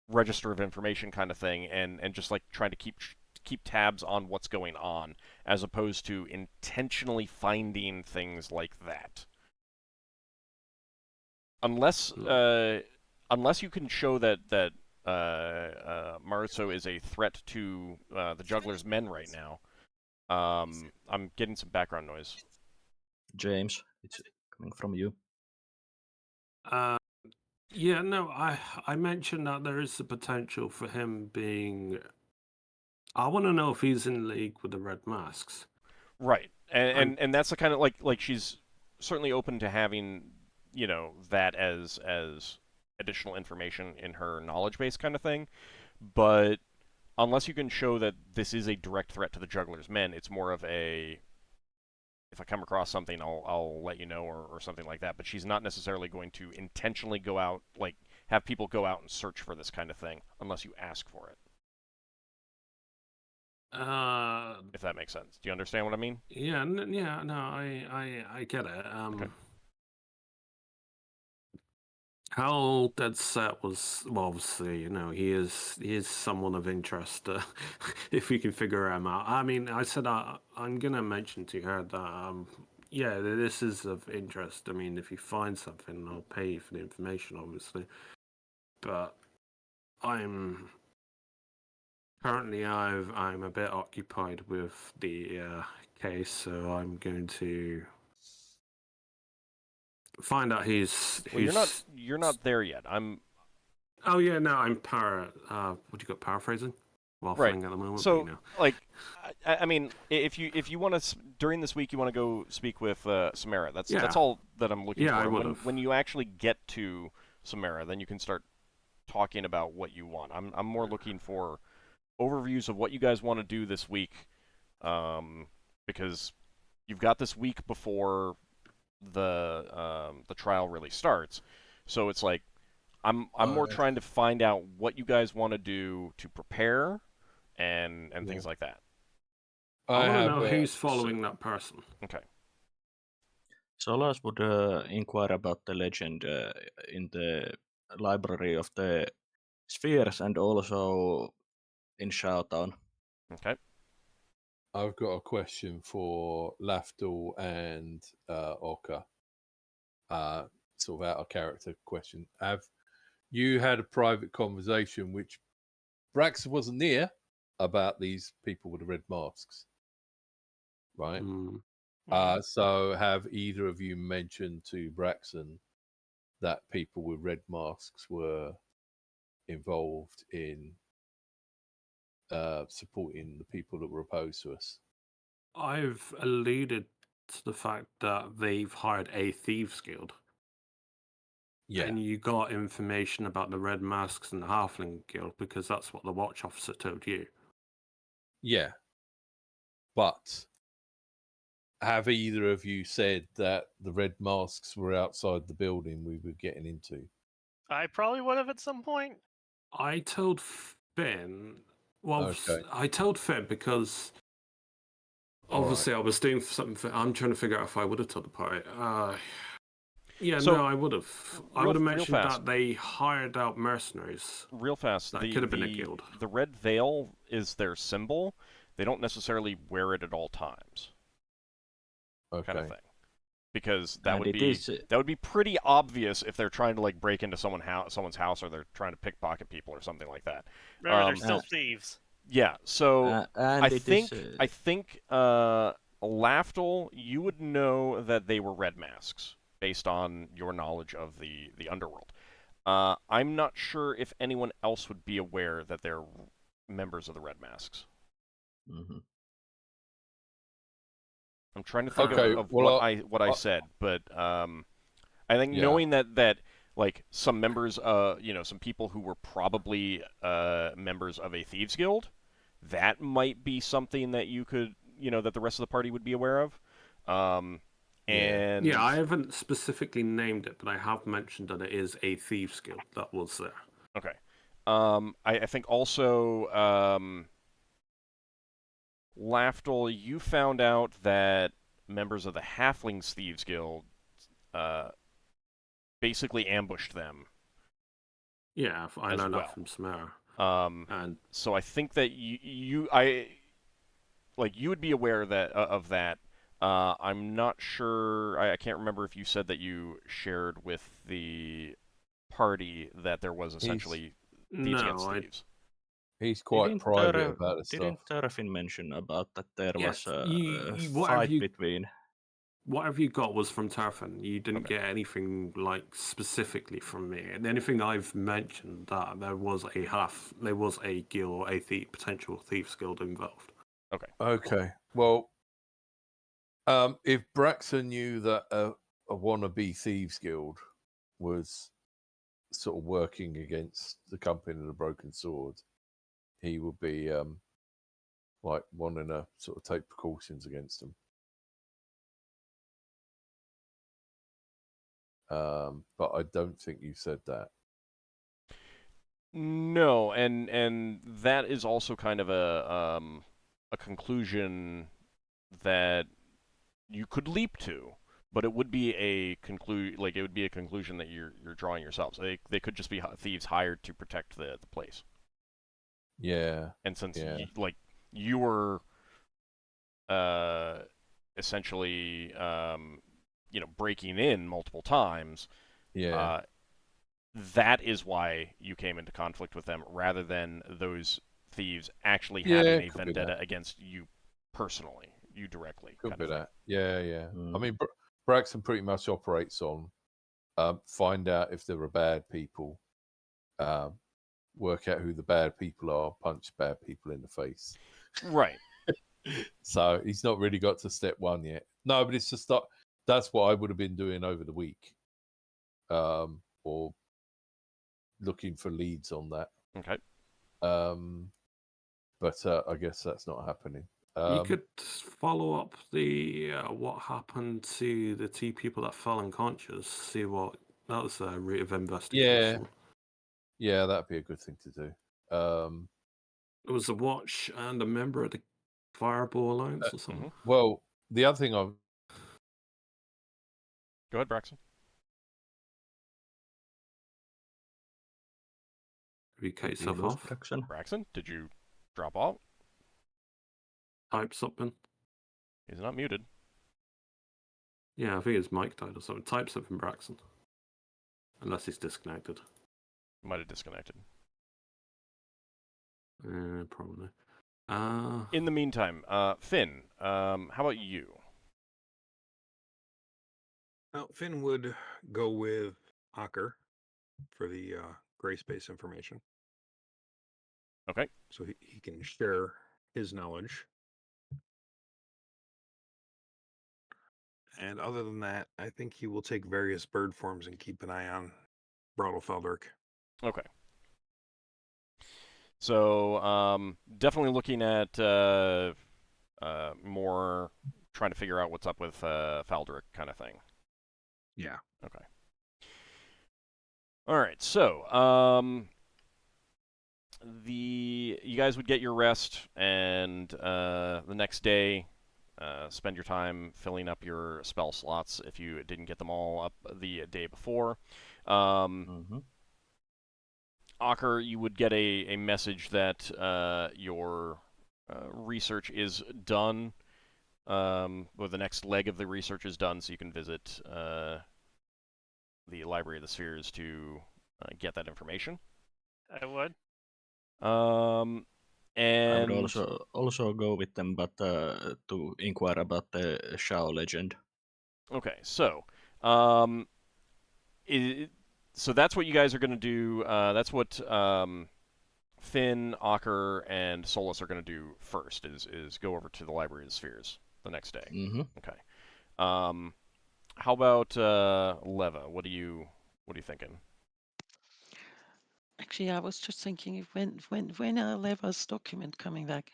register of information kind of thing, and just like trying to keep tabs on what's going on, as opposed to intentionally finding things like that. Unless you can show that Maritzo is a threat to the Juggler's men right now. I'm getting some background noise. James, it's coming from you. Yeah, no, I mentioned that there is the potential for him being. I want to know if he's in league with the Red Masks. Right, and that's the kind of like she's certainly open to having, you know, that as additional information in her knowledge base kind of thing, but unless you can show that this is a direct threat to the Juggler's men, it's more of a, if I come across something, I'll let you know, or something like that. But she's not necessarily going to intentionally go out, like, have people go out and search for this kind of thing, unless you ask for it. If that makes sense. Do you understand what I mean? Yeah, no, I get it. Okay. How Dead Set was, well, obviously, you know, he is someone of interest. If we can figure him out. I mean, I said I'm gonna mention to her that yeah, this is of interest. I mean, if you find something, I'll pay you for the information, obviously. But currently I'm a bit occupied with the case, so I'm going to find out who's. Well, you're not there yet. Oh yeah, no, I'm what do you got? Paraphrasing? Right. Waffling at the moment. So, but, you know. like, I mean, if you want to during this week, you want to go speak with Samara. That's all that I'm looking for. I would've. When you actually get to Samara, then you can start talking about what you want. I'm more looking for overviews of what you guys want to do this week, because you've got this week before the trial really starts. So it's like I'm more trying to find out what you guys want to do to prepare and things like that. I want to know who's following that person. Okay. Solas would inquire about the legend in the library of the spheres and also in Showtown. Okay. I've got a question for Lafdul and Ockar. Sort of out of character question. Have you had a private conversation which Braxon wasn't near about these people with the red masks? Right. So have either of you mentioned to Braxon that people with red masks were involved in supporting the people that were opposed to us? I've alluded to the fact that they've hired a thieves guild. Yeah. And you got information about the Red Masks and the Halfling Guild because that's what the watch officer told you. Yeah. But have either of you said that the red masks were outside the building we were getting into? I probably would have at some point. I told Finn. Well, Okay. I told Finn because obviously I was doing something. I'm trying to figure out if I would have told the party. No, I would have. I would have mentioned that they hired out mercenaries. Real fast. That could have been a guild. The red veil is their symbol. They don't necessarily wear it at all times. Okay. Kind of thing. Because that would be pretty obvious if they're trying to like break into someone's house, or they're trying to pickpocket people or something like that. Remember, they're still thieves. Yeah. So I think Lafdul, you would know that they were red masks based on your knowledge of the underworld. I'm not sure if anyone else would be aware that they're members of the red masks. Mm-hmm. I'm trying to think of what I said, but I think knowing that like some members, some people who were probably members of a thieves guild, that might be something that you could, that the rest of the party would be aware of. And Yeah, I haven't specifically named it, but I have mentioned that it is a Thieves Guild that was there. okay. I think also Lafdul, you found out that members of the Halflings Thieves Guild basically ambushed them. Yeah, I As learned well. that from Samara. And So I think that you would be aware that of that. I'm not sure. I can't remember if you said that you shared with the party that there was essentially thieves against no, thieves. He's quite private about the stuff. Didn't Terrafin mention about that there Yeah, was a what have fight you- between? whatever you got was from Terrafin. You didn't Okay. get anything like specifically from me. And anything I've mentioned that there was a guild or a potential thieves guild involved. Okay. Well, if Braxon knew that a wannabe thieves guild was sort of working against the Company of the Broken Sword, he would be like wanting to sort of take precautions against them. But I don't think you said that. No, and that is also kind of a conclusion that you could leap to, but it would be a conclusion that you're drawing yourselves. They could just be thieves hired to protect the place. Yeah. And since Yeah. you were essentially breaking in multiple times, Yeah. that is why you came into conflict with them, rather than those thieves actually Yeah, having a could be vendetta that. against you personally, you directly. Could kind be of thing. that. Yeah, yeah. I Mm. mean, Braxton pretty much operates on find out if there are bad people, work out who the bad people are, punch bad people in the face. Right. So he's not really got to step one yet. No, but it's just that's what I would have been doing over the week, or looking for leads on that. Okay. But I guess that's not happening. You could follow up the what happened to the two people that fell unconscious. See what that was a route of investigation. Yeah, that'd be a good thing to do. It was a watch and a member of the Fireball Alliance or something. Well, the other thing Go ahead, Braxon. Have you cut You yourself lose off? Braxon? Braxon, did you drop off? Type something. He's not muted. Yeah, I think his mic died or something. Type something, Braxon. Unless he's disconnected. Might have disconnected. Probably. In the meantime, Finn, how about you? Now, Finn would go with Ockar for the gray space information. Okay. So he can share his knowledge. And other than that, I think he will take various bird forms and keep an eye on Feldork. Okay. So, definitely looking at more trying to figure out what's up with Faldrick kind of thing. Yeah. Okay. All right. So, you guys would get your rest, and the next day, spend your time filling up your spell slots if you didn't get them all up the day before. Ockar, you would get a message that your research is done, or the next leg of the research is done, so you can visit the Library of the Spheres to get that information. I would. And I would also go with them, but to inquire about the Shao legend. Okay, so so that's what you guys are going to do. That's what Finn, Ockar, and Solas are going to do first. Is go over to the Library of the Spheres the next day. Mm-hmm. Okay. How about Leva? What are you thinking? Actually, I was just thinking when are Leva's documents coming back?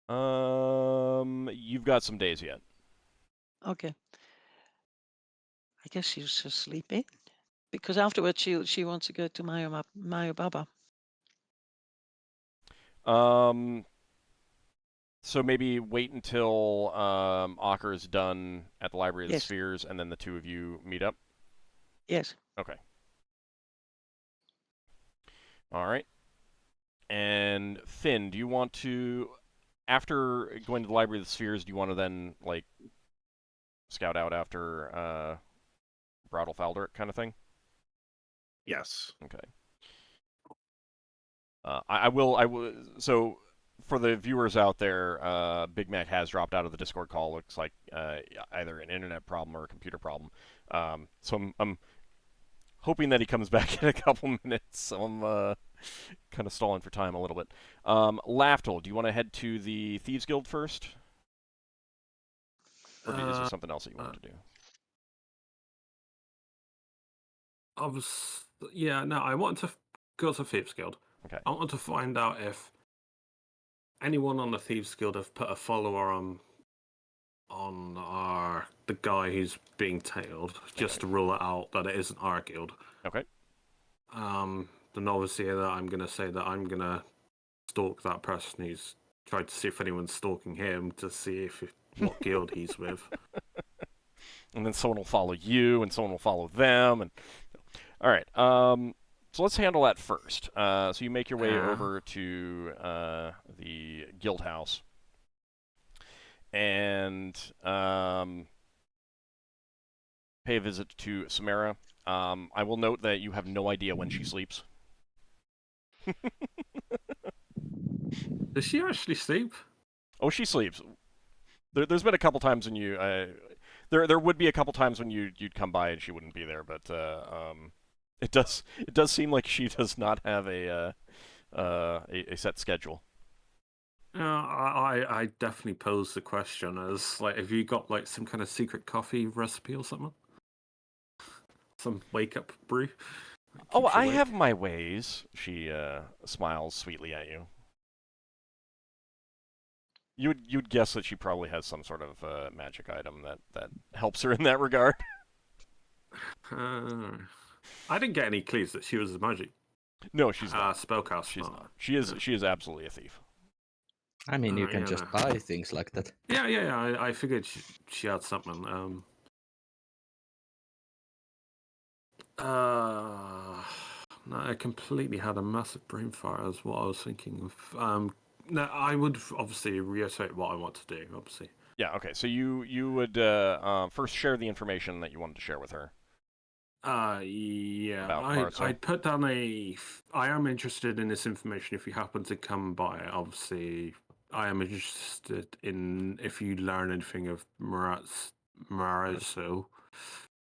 You've got some days yet. Okay. I guess she'll just sleep in. Because afterwards she wants to go to Mayo Baba. So maybe wait until Ockar is done at the Library of the Yes. Spheres, and then the two of you meet up? Yes. Okay. All right. And Finn, do you want to, after going to the Library of the Spheres, do you want to then, like, scout out after Bral Falderic kind of thing? Yes. Okay. I will. So, for the viewers out there, Big Mac has dropped out of the Discord call. Looks like either an internet problem or a computer problem. So I'm hoping that he comes back in a couple minutes. So I'm kind of stalling for time a little bit. Lafdul, do you want to head to the Thieves Guild first? Or is there something else that you want to do? I want to go to Thieves Guild. Okay. I want to find out if anyone on the Thieves Guild have put a follower on the guy who's being tailed, just to rule it out that it isn't our guild. Okay. Then obviously that I'm gonna say that I'm gonna stalk that person who's tried to see if anyone's stalking him to see what guild he's with. And then someone will follow you, and someone will follow them, and all right. So let's handle that first. So you make your way over to the guild house, and pay a visit to Samara. I will note that you have no idea when she sleeps. Does she actually sleep? Oh, she sleeps. There's been a couple times when you there would be a couple times when you'd come by and she wouldn't be there, but it does seem like she does not have a set schedule. I definitely pose the question as, like, have you got like some kind of secret coffee recipe or something? Some wake up brew? Oh, I have my ways. She smiles sweetly at you. You'd guess that she probably has some sort of magic item that helps her in that regard. I didn't get any clues that she was a magic. No, she's not. Spellcaster. She's not. She is absolutely a thief. I mean, you can just buy things like that. Yeah. I figured she had something. No, I completely had a massive brain fire as what I was thinking of. No, I would obviously reiterate what I want to do, obviously. Yeah, okay. So you would first share the information that you wanted to share with her. Yeah. I'd put down I am interested in this information if you happen to come by. Obviously, I am interested in if you learn anything of Marazo.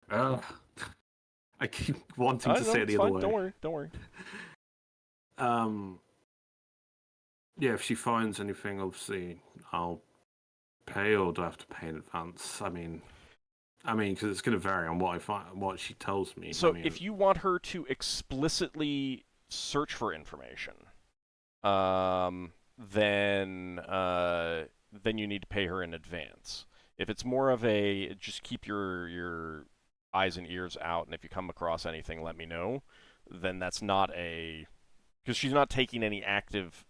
I keep wanting to say it the other way. Don't worry. Yeah, if she finds anything, obviously I'll pay, or do I have to pay in advance? I mean, because it's going to vary on what I find, what she tells me. So if you want her to explicitly search for information, then you need to pay her in advance. If it's more of a just keep your eyes and ears out, and if you come across anything, let me know, then that's not because she's not taking any active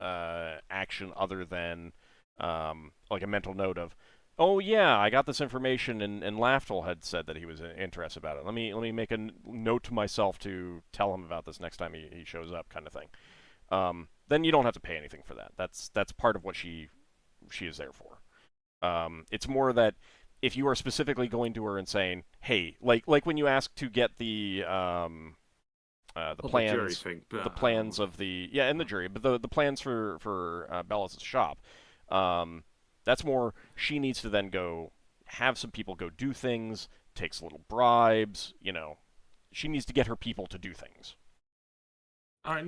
action other than like a mental note of, oh yeah, I got this information, and Lafdul had said that he was interested about it. Let me make a note to myself to tell him about this next time he shows up, kind of thing. Then you don't have to pay anything for that. That's part of what she is there for. It's more that if you are specifically going to her and saying, hey, like when you ask to get the plans, the plans of the and the jury, but the plans for Bella's shop. That's more, she needs to then go have some people go do things, takes little bribes, she needs to get her people to do things. I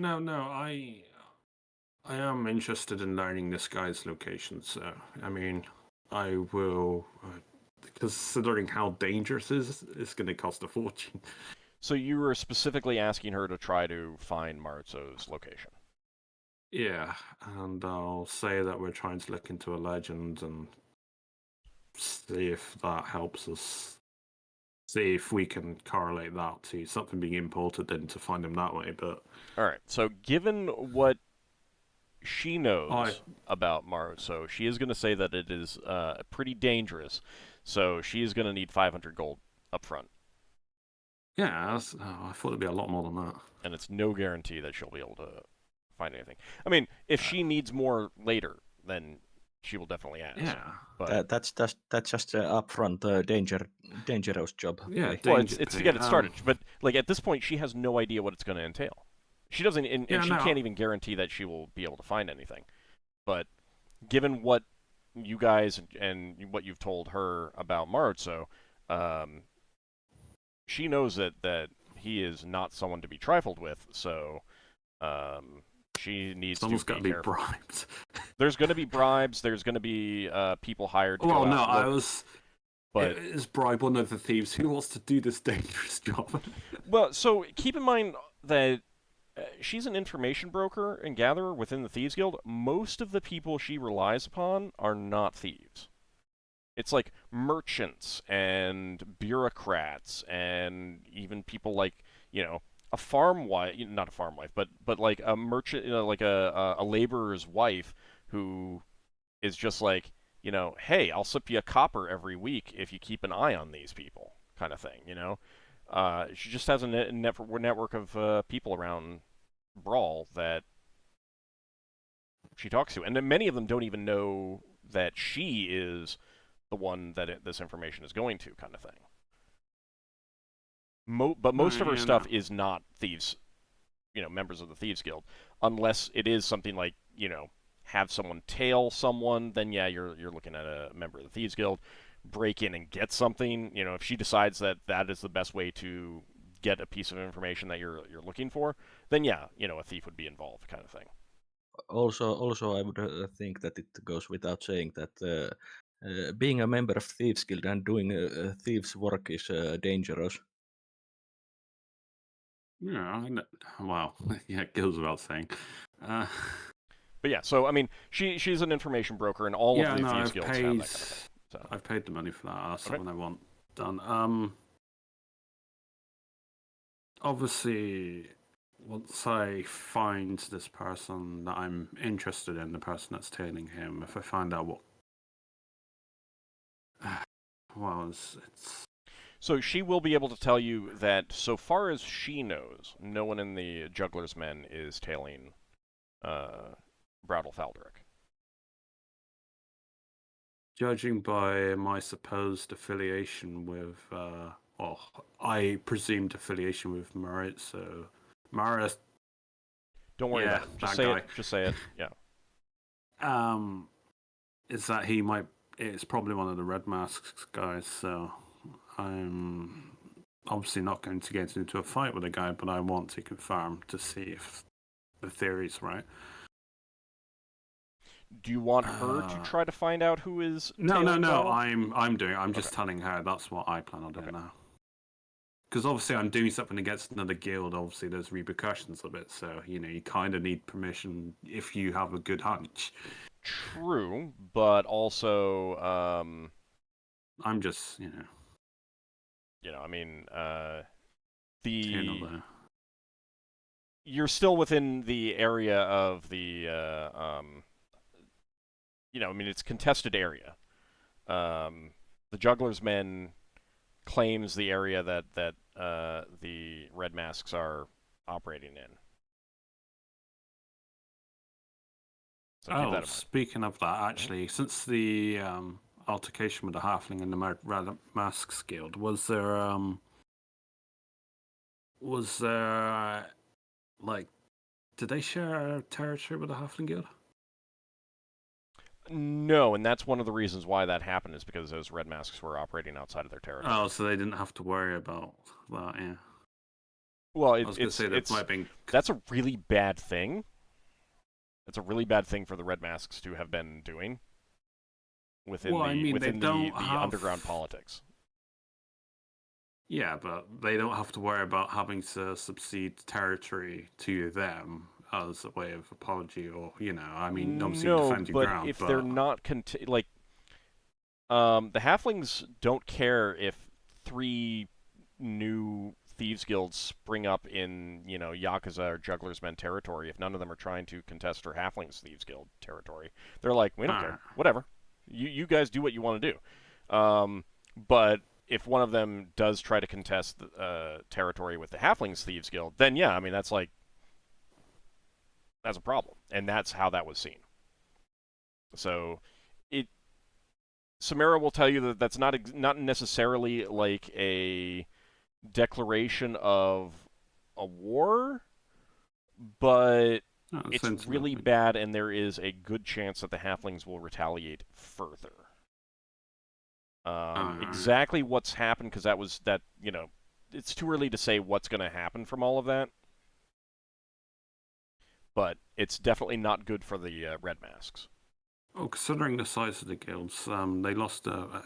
am interested in learning this guy's location, so, I mean, I will, considering how dangerous it is, it's going to cost a fortune. So you were specifically asking her to try to find Marzo's location? Yeah, and I'll say that we're trying to look into a legend, and see if that helps us. See if we can correlate that to something being imported in to find him that way. But All right. So given what she knows about Maru, so she is going to say that it is pretty dangerous. So she is going to need 500 gold up front. yeah, I thought it'd be a lot more than that. And it's no guarantee that she'll be able to find anything. I mean, if she needs more later, then she will definitely ask. Yeah. But That's just an upfront dangerous job. Yeah, well, danger it's to pay. get it started. But like at this point, she has no idea what it's going to entail. She doesn't, and Yeah, she no. can't even guarantee that she will be able to find anything. But given what you guys and what you've told her about Marzo, she knows that he is not someone to be trifled with. So she needs Someone's to got be to be careful. bribed. There's going to be bribes. There's going to be people hired to Well, go no, out. I Look, was. but Is bribe one of the thieves who wants to do this dangerous job? well, so keep in mind that she's an information broker and gatherer within the Thieves Guild. Most of the people she relies upon are not thieves. It's like merchants and bureaucrats and even people like, a farm wife, not a farm wife, but like a merchant, like a laborer's wife who is just like, hey, I'll slip you a copper every week if you keep an eye on these people, kind of thing, She just has a network of people around Bral that she talks to, and then many of them don't even know that she is the one that this information is going to, kind of thing. But most of her stuff is not thieves, members of the Thieves Guild, unless it is something like, have someone tail someone, then yeah, you're looking at a member of the Thieves Guild. Break in and get something, if she decides that that is the best way to get a piece of information that you're looking for, then yeah, a thief would be involved, kind of thing. Also, I would think that it goes without saying that being a member of Thieves Guild and doing thieves' work is dangerous. Yeah, well, yeah, it goes without saying. But yeah, so I mean, she's an information broker, and all of the Thieves Guilds have that kind of thing. So. I've paid the money for that. That's something I want done. Obviously, once I find this person that I'm interested in, the person that's tailing him, if I find out what, well, it's. So she will be able to tell you that, so far as she knows, no one in the Juggler's Men is tailing Faldrick. Judging by my supposed affiliation with, I presumed affiliation with Marit, so Marit. Don't worry about it. Just say it. Just say it. Yeah. Is that he might? It's probably one of the Red Masks guys. So I'm obviously not going to get into a fight with a guy, but I want to confirm to see if the theory's right. Do you want her to try to find out who is? No. Bral? I'm doing. I'm just telling her that's what I plan on doing now. Because obviously I'm doing something against another guild. Obviously there's repercussions of it. So you kind of need permission if you have a good hunch. True, but also I'm just I mean you're still within the area of the I mean, it's contested area. The Juggler's Men claims the area that the Red Masks are operating in. So speaking of that, actually, since the altercation with the Halfling and the Red Masks Guild, was there like, did they share territory with the Halfling Guild? No, and that's one of the reasons why that happened, is because those Red Masks were operating outside of their territory. Oh, so they didn't have to worry about that, yeah. Well, that's a really bad thing. That's a really bad thing for the Red Masks to have been doing within the underground politics. Yeah, but they don't have to worry about having to subcede territory to them as a way of apology, or obviously defend your ground. If they're not The halflings don't care if 3 new thieves guilds spring up in, Yakuza or Juggler's Men territory if none of them are trying to contest for halflings thieves guild territory. They're like, we don't care. Whatever. You guys do what you want to do. But if one of them does try to contest territory with the halflings thieves guild, then yeah, I mean that's a problem, and that's how that was seen. So, Samara will tell you that that's not necessarily like a declaration of a war, but it's really bad, and there is a good chance that the halflings will retaliate further. Exactly what's happened, because it's too early to say what's going to happen from all of that. But it's definitely not good for the Red Masks. Oh, considering the size of the guilds, they lost a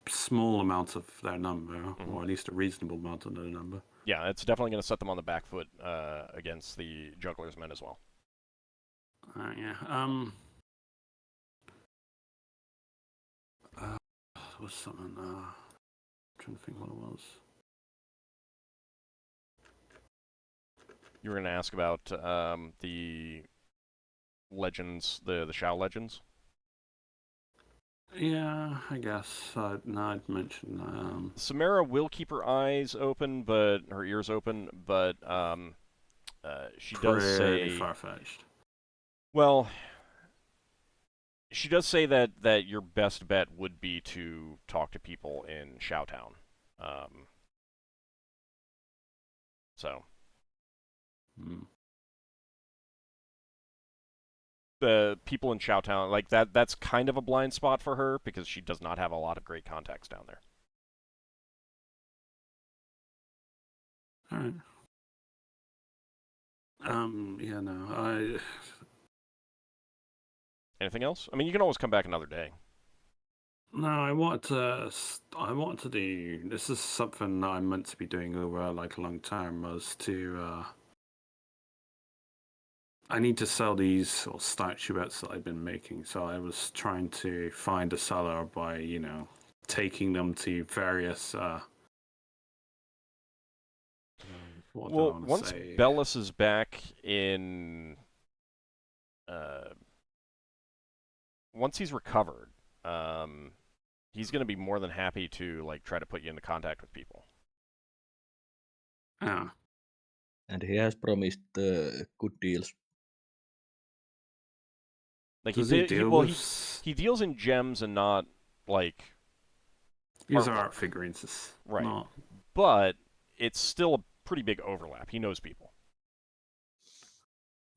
small amount of their number, or at least a reasonable amount of their number. Yeah, it's definitely going to set them on the back foot against the Juggler's Men as well. Yeah. There was something. I'm trying to think what it was. You were going to ask about the legends, the Shao legends? Yeah, I guess. I'd mention. Samara will keep her eyes open, but her ears open, but she does say far-fetched. Well, she does say that your best bet would be to talk to people in Shao-Town. So. The people in Shao-Town, like that's kind of a blind spot for her because she does not have a lot of great contacts down there. All right. Yeah, no, Anything else? I mean, you can always come back another day. No, I want to do. This is something that I'm meant to be doing over like a long time. Was to. I need to sell these sort of statuettes that I've been making. So I was trying to find a seller by, taking them to various. Well, once Bellis is back in, once he's recovered, he's going to be more than happy to try to put you into contact with people. Yeah. And he has promised good deals. Like Does he deals in gems and not These are art figurines, right? Not... But it's still a pretty big overlap. He knows people.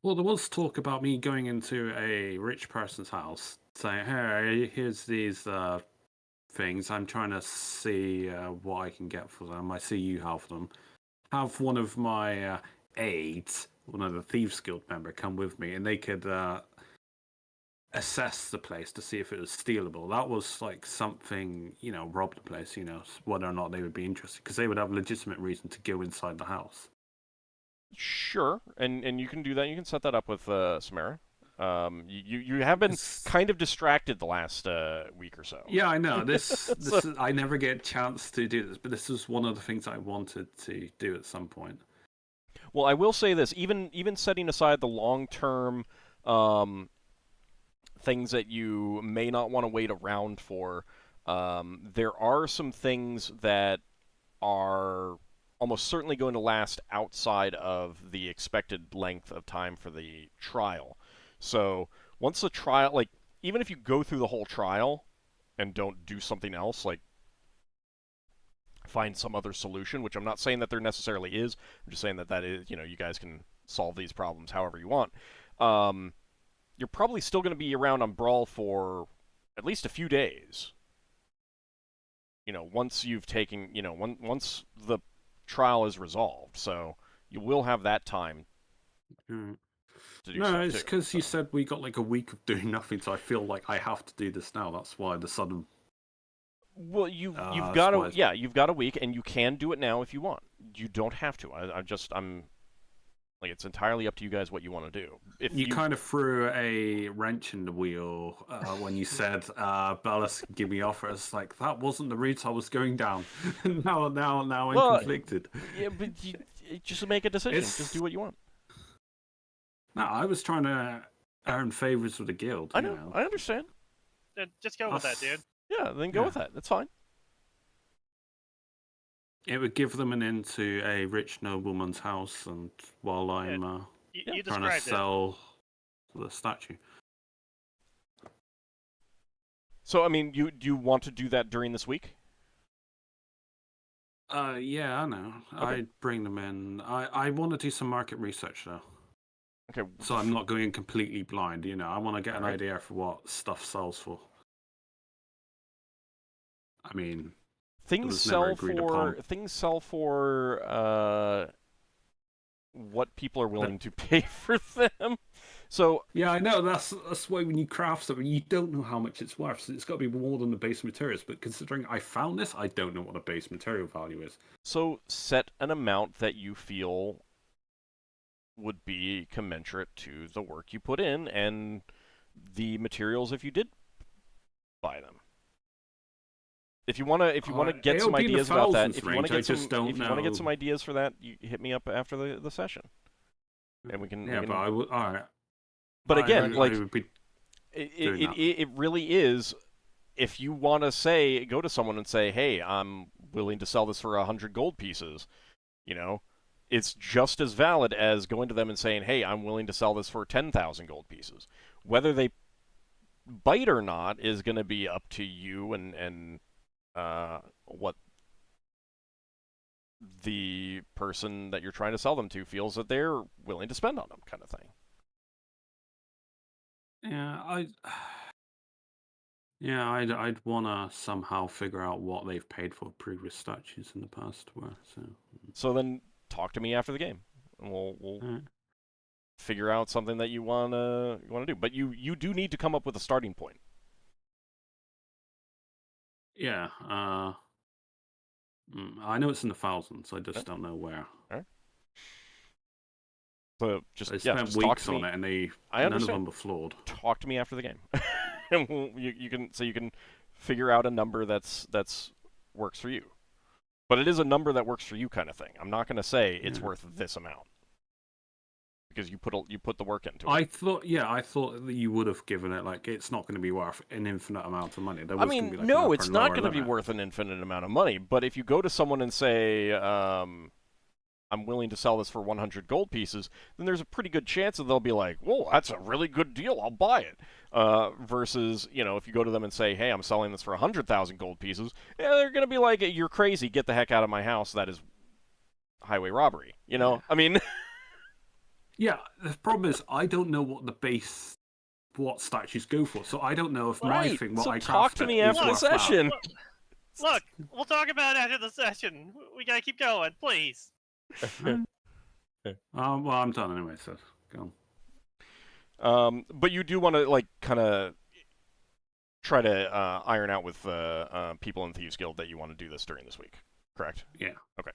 Well, there was talk about me going into a rich person's house, saying, "Hey, here's these things. I'm trying to see what I can get for them. I see you have them. Have one of my aides, one of the Thieves Guild member, come with me, and they could assess the place to see if it was stealable." That was like something, rob the place, whether or not they would be interested, because they would have a legitimate reason to go inside the house. Sure, and you can do that. You can set that up with Samara. You have been kind of distracted the last week or so. Yeah, I know. This I never get a chance to do this, but this was one of the things I wanted to do at some point. Well, I will say this: even setting aside the long-term things that you may not want to wait around for, there are some things that are almost certainly going to last outside of the expected length of time for the trial. So once the trial, even if you go through the whole trial and don't do something else, find some other solution, which I'm not saying that there necessarily is, I'm just saying that is, you guys can solve these problems however you want. You're probably still going to be around on Bral for at least a few days. Once you've taken, once the trial is resolved, so you will have that time to do no, it's because you said we got a week of doing nothing, so I feel like I have to do this now. That's why the sudden. Well, you've got you've got a week, and you can do it now if you want. You don't have to. I'm Like, it's entirely up to you guys what you want to do. If You kind of threw a wrench in the wheel when you said Ballas give me offers. Like that wasn't the route I was going down. now I'm Well, conflicted. yeah, but you just make a decision. Just do what you want. No, I was trying to earn favors with the guild. I know. I understand. Then just go with that, dude. Yeah, then go with that. That's fine. It would give them an in to a rich nobleman's house, and while I'm You trying to described it. sell the statue. So, I mean, do you want to do that during this week? Yeah, I know. Okay. I'd bring them in. I want to do some market research though. Okay. So I'm not going completely blind. I want to get an Alright. idea for what stuff sells for. I mean, Things was never sell agreed for upon. things sell for what people are willing to pay for them. So yeah, I know that's why when you craft something, you don't know how much it's worth. So it's got to be more than the base materials. But considering I found this, I don't know what the base material value is. So set an amount that you feel would be commensurate to the work you put in and the materials if you did buy them. If you want to get some ideas about that, if you want to get some ideas for that, you hit me up after the session, and we can. Yeah, but I would. All right. But again, it it really is. If you want to go to someone and say, "Hey, I'm willing to sell this for 100 gold pieces," it's just as valid as going to them and saying, "Hey, I'm willing to sell this for 10,000 gold pieces." Whether they bite or not is going to be up to you and what the person that you're trying to sell them to feels that they're willing to spend on them, kind of thing. Yeah, I'd want to somehow figure out what they've paid for previous statues in the past. So then talk to me after the game, and we'll figure out something that you want to do. But you do need to come up with a starting point. Yeah. I know it's in the thousands. I just don't know where. All right. So I spent weeks on it, and none of them were flawed. Talk to me after the game, and you can figure out a number that's works for you. But it is a number that works for you, kind of thing. I'm not going to say it's worth this amount because you put the work into it. I thought that you would have given it it's not going to be worth an infinite amount of money. I mean, no, it's not going to be worth an infinite amount of money. But if you go to someone and say, I'm willing to sell this for 100 gold pieces, then there's a pretty good chance that they'll be like, whoa, that's a really good deal, I'll buy it. Versus, if you go to them and say, hey, I'm selling this for 100,000 gold pieces, they're going to be like, you're crazy, get the heck out of my house, that is highway robbery. I mean... Yeah, the problem is I don't know what statues go for, so I don't know if my thing, what I craft. Talk to me after the session. Look, we'll talk about it after the session. We gotta keep going, please. Well, I'm done anyway, so go on. But you do want to kind of try to iron out with people in Thieves Guild that you want to do this during this week, correct? Yeah. Okay.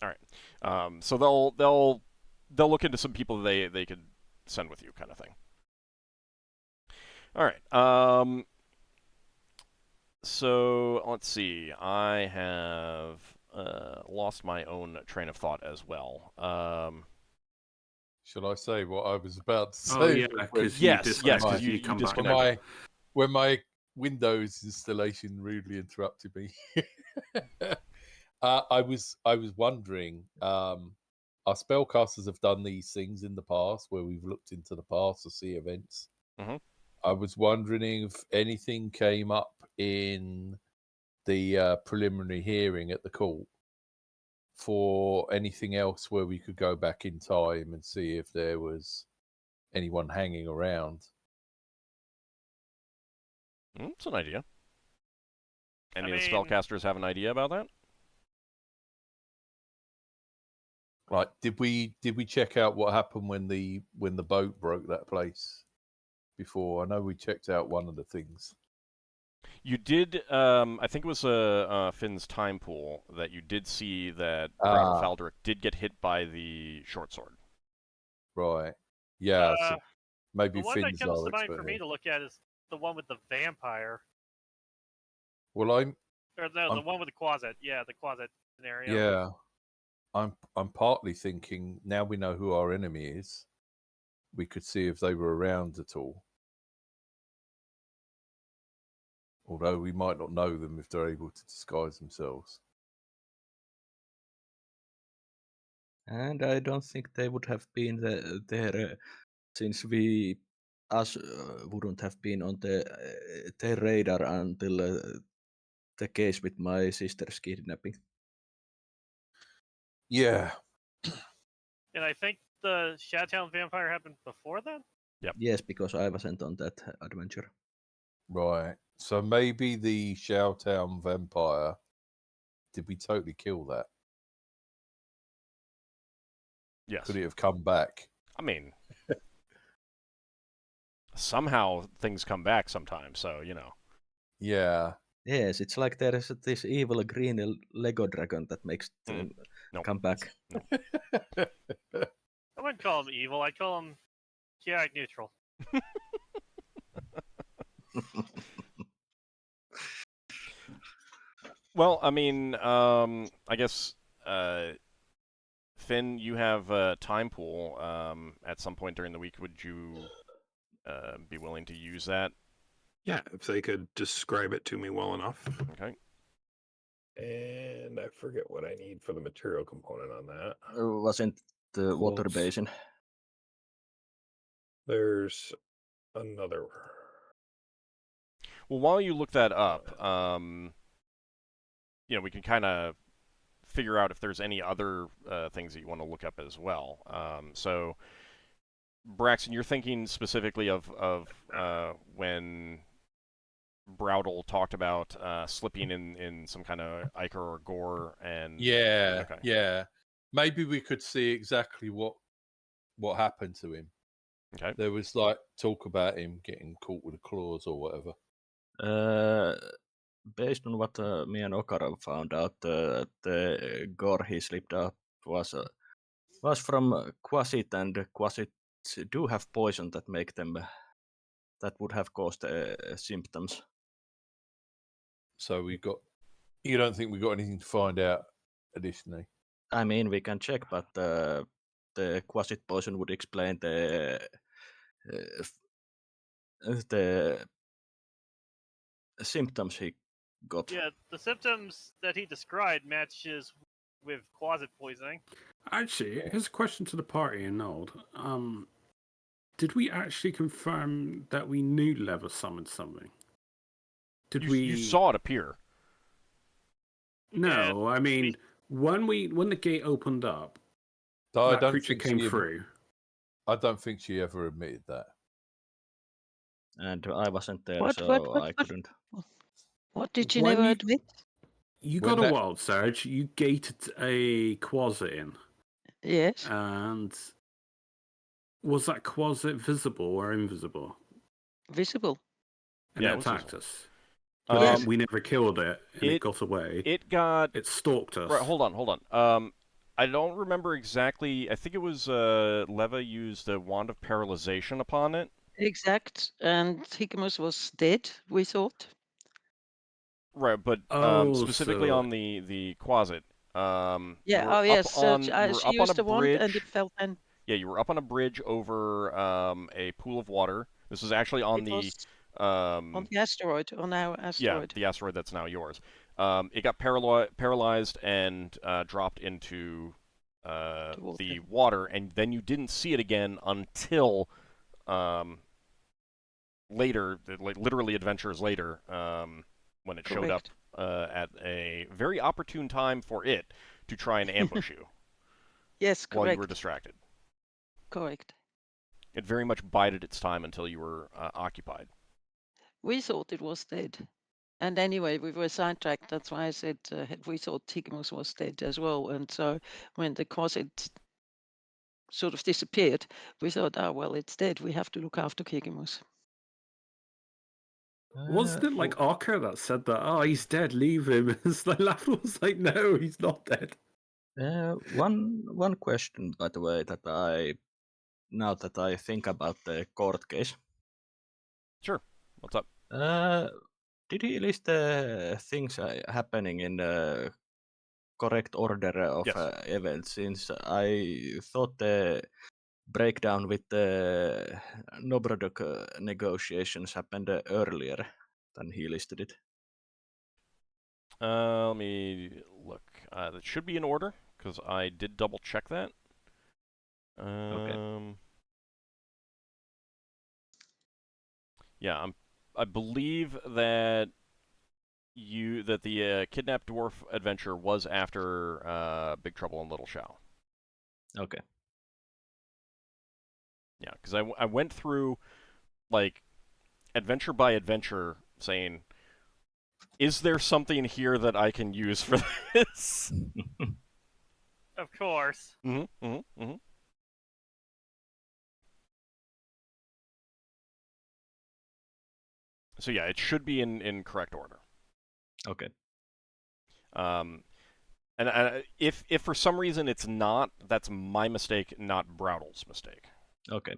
All right. So they'll look into some people they could send with you, kind of thing. All right. So let's see. I have lost my own train of thought as well. Should I say what I was about to say? Oh, yeah, because you disconnected. When my Windows installation rudely interrupted me. I was wondering, our spellcasters have done these things in the past where we've looked into the past to see events. Mm-hmm. I was wondering if anything came up in the preliminary hearing at the court for anything else where we could go back in time and see if there was anyone hanging around. That's an idea. Any of the spellcasters have an idea about that? Like, did we check out what happened when the boat broke that place before? I know we checked out one of the things. You did. I think it was Finn's time pool that you did see that Faldrick did get hit by the short sword. Right. Yeah. So maybe The one that Finn's comes our to mind for expert me here. to look at is the one with the vampire. Well, Or no, the I'm one with the closet. Yeah, the closet scenario. yeah. I'm partly thinking now we know who our enemy is. We could see if they were around at all. Although we might not know them if they're able to disguise themselves. And I don't think they would have been there since us wouldn't have been on their radar until the case with my sister's kidnapping. Yeah. And I think the Shadowtown vampire happened before that? Yes, because I wasn't on that adventure. Right. So maybe the Showtown vampire. Did we totally kill that? Yes. Could it have come back? I mean, somehow things come back sometimes, so, you know. Yeah. Yes, it's like there is this evil green Lego dragon that makes them No. come back. I wouldn't call him evil. I'd call him chaotic neutral. Well, I mean, I guess, Finn, you have a time pool. At some point during the week, would you be willing to use that? Yeah, if they could describe it to me well enough. Okay. And I forget what I need for the material component on that. Wasn't the water Quartz. basin? There's another. Well, while you look that up, you know, we can kind of figure out if there's any other things that you want to look up as well. So, Braxon, you're thinking specifically of when Browdle talked about slipping in some kind of ichor or gore, and Yeah. Okay. Yeah. Maybe we could see exactly what happened to him. Okay. There was like talk about him getting caught with the claws or whatever. Based on what me and Ockar found out, the gore he slipped up was from Quasit, and Quasits do have poison that make them that would have caused symptoms. So we got. You don't think we got anything to find out additionally? I mean, we can check, but the Quasit poison would explain the symptoms he got. Yeah, the symptoms that he described matches with closet poisoning. Actually, here's a question to the party and Old. Did we actually confirm that we knew Lever summoned something? Did You saw it appear. No, I mean when the gate opened up, I that don't creature think came she through. I don't think she ever admitted that. And I wasn't there, What? so I couldn't. What did you When never you- admit? You When got a that- wild surge. You gated a quasit in, Yes. and was that quasit visible or invisible? Visible. And Yeah, it it was attacked visible. us. But Yes. we never killed it, and it got away. It got. It stalked us. Right, hold on. I don't remember exactly. I think it was Leva used a wand of paralyzation upon it. Exact. And Hickamus was dead, we thought. Right, but Oh, specifically so- on the Quasit. Yeah. you were Oh, yes. Up So on, you were she up on used a the wand, and bridge. it fell then. Yeah, you were up on a bridge over a pool of water. This was actually on It the was um, on the asteroid, on our yeah, asteroid. the asteroid that's now yours. It got paralyzed and dropped into the water, and then you didn't see it again until later, like literally adventures later, when it showed up Correct. at a very opportune time for it to try and ambush you Yes, while you were correct. distracted. Correct. It very much bided its time until you were occupied. We thought it was dead. And anyway, we were sidetracked. That's why I said we thought Hickamus was dead as well. And so when the corset sort of disappeared, we thought, oh, well, it's dead. We have to look after Hickamus. Wasn't it like Ockar that said that? Oh, he's dead. Leave him. It's like Lafdul was like, no, he's not dead. One question, by the way, that I now that I think about the court case. Sure. What's up? Did he list the things happening in the correct order of Yes. events? Since I thought the breakdown with the Nobrodok negotiations happened earlier than he listed it. Let me look. That should be in order, because I did double check that. Okay. Yeah, I believe that the kidnapped dwarf adventure was after Big Trouble in Little Shao. Okay. Yeah, because I went through like adventure by adventure, saying, is there something here that I can use for this? Of course. Mm-hmm. Mm-hmm. Mm-hmm. So yeah, it should be in correct order. Okay. And if for some reason it's not, that's my mistake, not Browdle's mistake. Okay.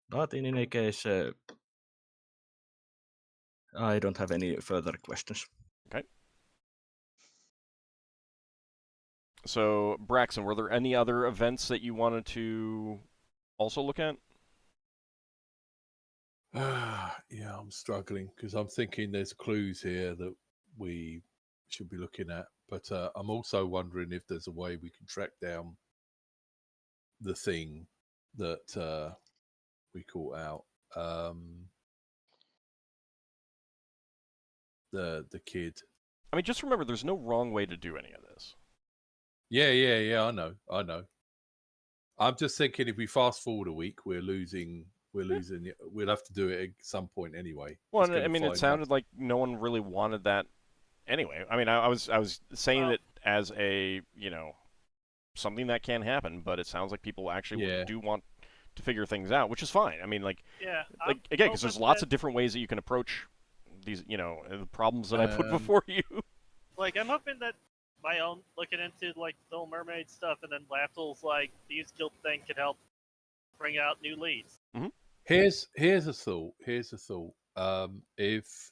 But in any case, I don't have any further questions. Okay. So, Braxon, were there any other events that you wanted to also look at? Yeah, I'm struggling because I'm thinking there's clues here that we should be looking at, but I'm also wondering if there's a way we can track down the thing that we caught out. The kid. I mean, just remember, there's no wrong way to do any of this. Yeah. I know. I'm just thinking if we fast forward a week, we're losing. We'll have to do it at some point anyway. Well, I mean, it sounded like no one really wanted that anyway. I mean, I was saying it as a, something that can happen, but it sounds like people actually do want to figure things out, which is fine. I mean, again, because there's lots of different ways that you can approach these, the problems that I put before you. I'm hoping that my own looking into Little Mermaid stuff, and then Lafdul's these guild thing could help bring out new leads. Mm-hmm. Here's a thought. If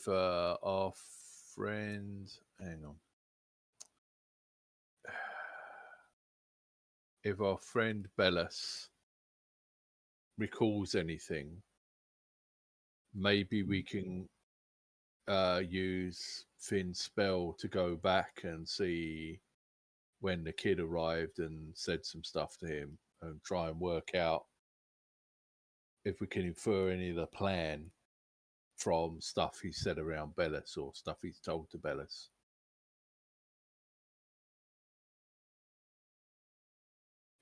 our friend, hang on, if our friend Bellas recalls anything, maybe we can use Finn's spell to go back and see when the kid arrived and said some stuff to him, and try and work out if we can infer any of the plan from stuff he said around Bellas or stuff he's told to Bellas.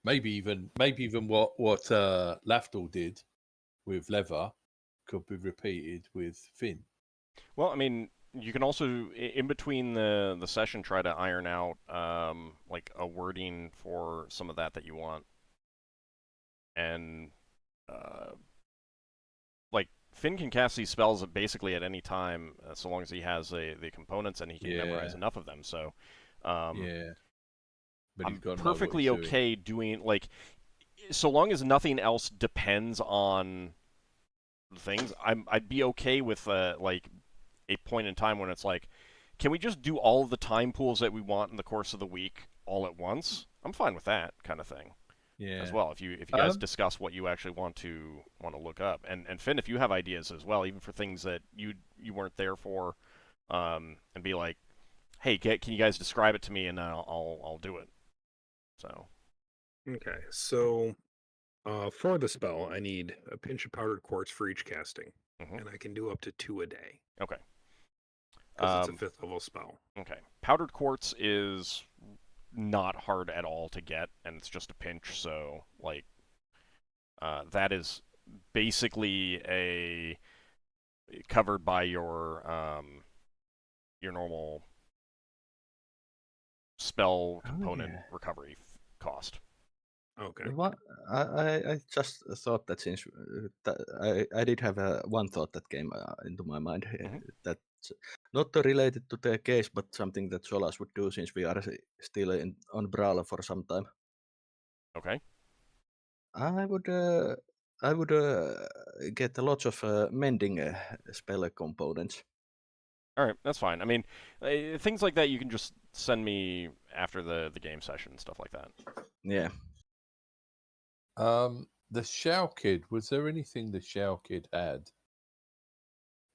Maybe even what Lafdul did with Lever could be repeated with Finn. Well, I mean, you can also, in between the session, try to iron out a wording for some of that you want, and Finn can cast these spells basically at any time, so long as he has the components and he can memorize enough of them. So, but I'm perfectly okay doing so long as nothing else depends on things. I'd be okay with a point in time when it's can we just do all of the time pools that we want in the course of the week all at once? I'm fine with that kind of thing. Yeah. As well, if you guys discuss what you actually want to look up, and Finn, if you have ideas as well, even for things that you weren't there for, and be like, hey, can you guys describe it to me, and I'll do it. So. Okay, so for the spell, I need a pinch of powdered quartz for each casting, and I can do up to 2 a day. Okay. Because it's a 5th level spell. Okay. Powdered quartz is not hard at all to get, and it's just a pinch, so that is basically covered by your normal spell component recovery cost. Okay. What I just thought that since I did have one thought that came into my mind that not related to the case, but something that Solas would do since we are still on Bral for some time. Okay. I would get lots of mending spell components. All right, that's fine. I mean, things like that you can just send me after the game session and stuff like that. Yeah. The Shao Kid, was there anything the Shao Kid had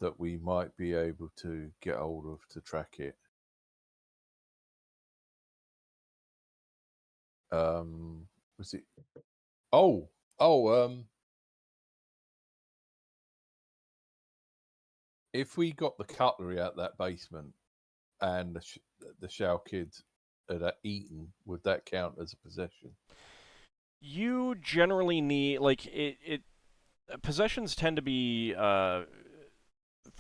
that we might be able to get hold of to track it? Was it? If we got the cutlery out that basement and the Shao Kid had eaten, would that count as a possession? You generally need possessions tend to be for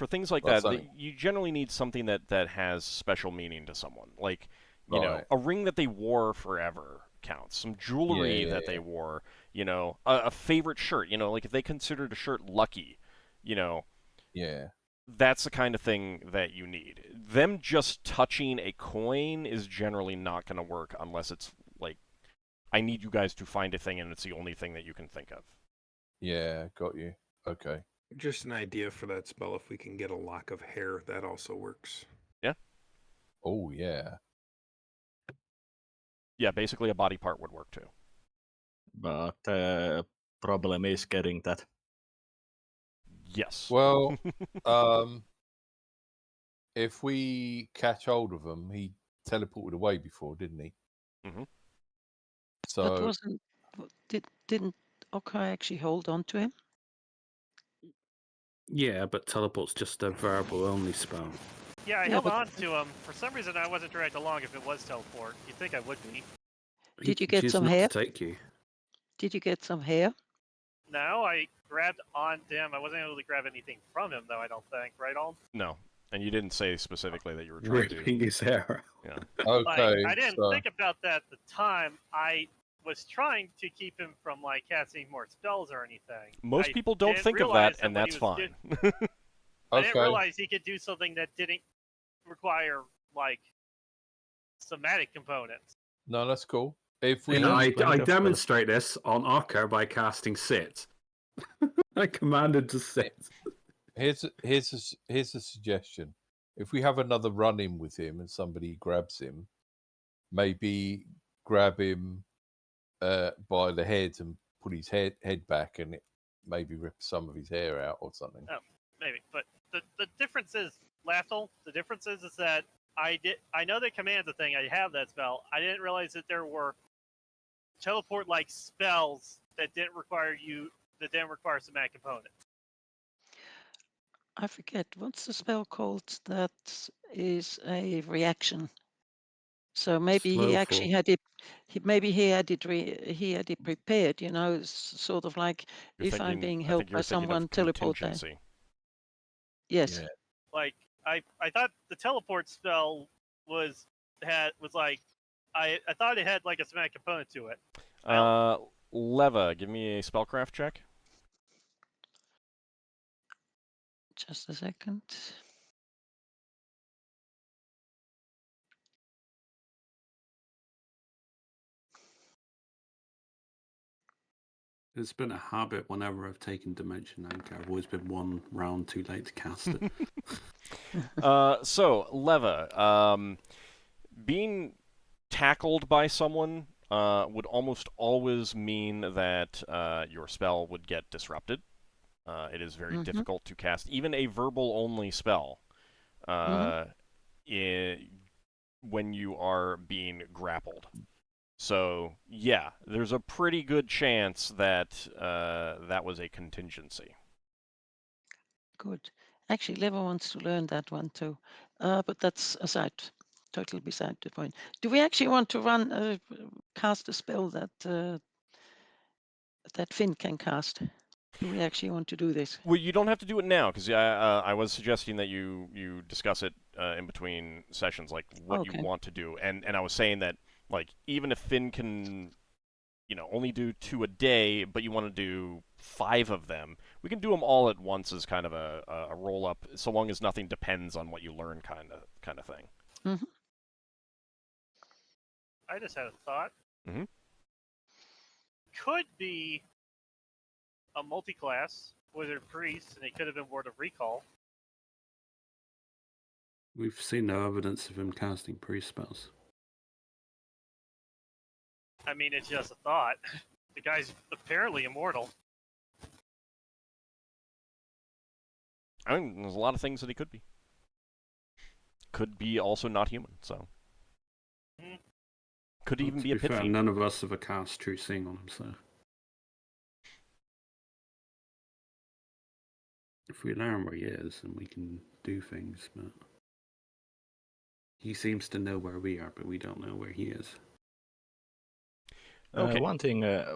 things like that. You generally need something that has special meaning to someone, like you know, a ring that they wore forever counts. Some jewelry that they wore, you know, a favorite shirt. You know, like if they considered a shirt lucky, you know. Yeah. That's the kind of thing that you need. Them just touching a coin is generally not going to work unless it's like, I need you guys to find a thing and it's the only thing that you can think of. Yeah, got you. Okay. Just an idea for that spell. If we can get a lock of hair, that also works. Yeah. Oh, yeah. Yeah, basically a body part would work too. But the problem is getting that. Yes. Well, if we catch hold of him, he teleported away before, didn't he? Mm-hmm. So didn't Ockar actually hold on to him? Yeah, but teleport's just a verbal only spell. Yeah, I held on to him. For some reason, I wasn't dragged along if it was teleport. You'd think I would be. Did you get some hair? To take you. Did you get some hair? No, I grabbed onto him. I wasn't able to grab anything from him, though, I don't think. Right, Ald? No. And you didn't say specifically that you were trying ripping his hair. Yeah. Okay. I didn't think about that at the time. I was trying to keep him from like casting more spells or anything. Most people don't think of that, and that's fine. I didn't realize he could do something that didn't require like somatic components. No, that's cool. If we, I demonstrate this on Ockar by casting sit. I commanded to sit. Here's a suggestion. If we have another run-in with him and somebody grabs him, maybe grab him by the head and put his head back and maybe rip some of his hair out or something. Oh, maybe. But the difference is, Lafdul, the difference is that I know they command the thing, I have that spell. I didn't realize that there were teleport-like spells that didn't require somatic components. I forget, what's the spell called that is a reaction? So maybe he actually had it. Maybe he had it prepared. You know, sort of like if I'm being helped by someone, teleport there. Yes. Yeah. Like I thought the teleport spell was like I thought it had like a somatic component to it. Leva, give me a spellcraft check. Just a second. It's been a habit whenever I've taken Dimension Anchor. I've always been one round too late to cast it. So, Leva, being tackled by someone would almost always mean that your spell would get disrupted. It is very difficult to cast even a verbal-only spell when you are being grappled. So, yeah, there's a pretty good chance that that was a contingency. Good. Actually, Leva wants to learn that one too, but that's totally beside the point. Do we actually want to cast a spell that Finn can cast? Do we actually want to do this? Well, you don't have to do it now, because I was suggesting that you discuss it in between sessions, like what you want to do, and I was saying that like even if Finn can, only do 2 a day, but you want to do 5 of them, we can do them all at once as kind of a roll up, so long as nothing depends on what you learn, kind of thing. Hmm. I just had a thought. Mhm. Could be a multi-class wizard priest, and it could have been Word of Recall. We've seen no evidence of him casting priest spells. I mean, it's just a thought. The guy's apparently immortal. I mean, there's a lot of things that he could be. Could be also not human, so. Mhm. Could Well, even to be a pit fair, fiend. none of us have cast True Seeing on him, so. If we learn where he is, then we can do things, but. He seems to know where we are, but we don't know where he is. Okay. One thing that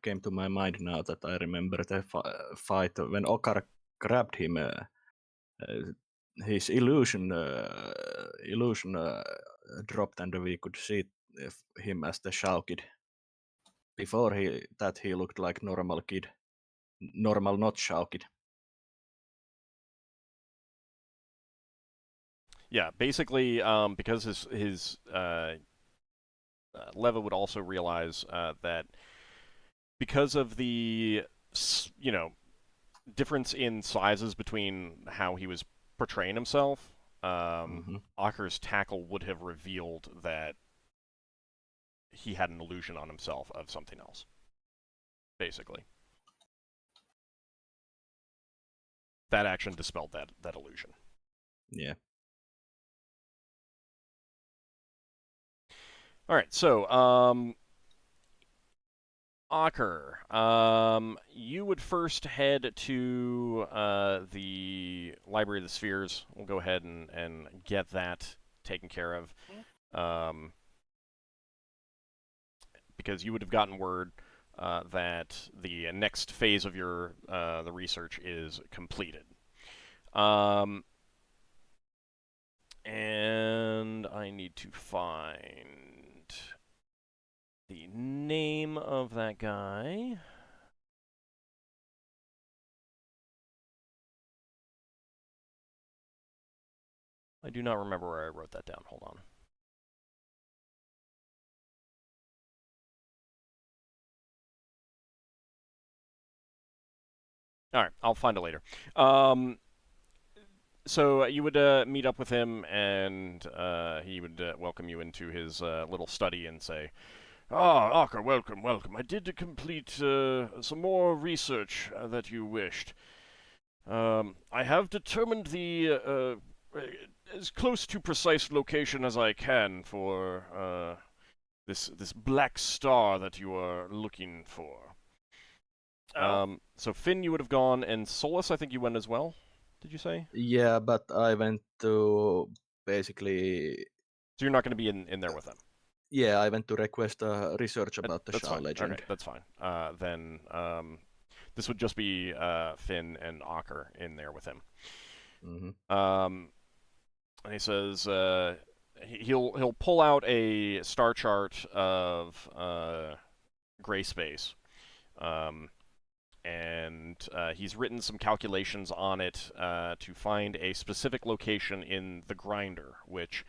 came to my mind now that I remember the fight when Ockar grabbed him. His illusion dropped, and we could see him as the Shao Kid. Before he looked like normal kid, normal not Shao Kid. Yeah, basically, because his Leva would also realize that because of the difference in sizes between how he was portraying himself, Ockar's tackle would have revealed that he had an illusion on himself of something else. Basically, that action dispelled that illusion. Yeah. All right, so Ockar, you would first head to the Library of the Spheres. We'll go ahead and get that taken care of, because you would have gotten word that the next phase of your the research is completed. And I need to find the name of that guy. I do not remember where I wrote that down. Hold on. All right, I'll find it later. So you would meet up with him, and he would welcome you into his little study and say, "Ah, Ockar, welcome, welcome. I did complete some more research that you wished. I have determined the as close to precise location as I can for this black star that you are looking for." So Finn, you would have gone, and Solas, I think you went as well. Did you say? Yeah, but I went to basically. So you're not going to be in there with them. Yeah, I went to request research about the That's Shao fine. legend. Okay, that's fine. Then this would just be Finn and Ockar in there with him. And he says he'll pull out a star chart of gray space, and he's written some calculations on it to find a specific location in the Grinder, which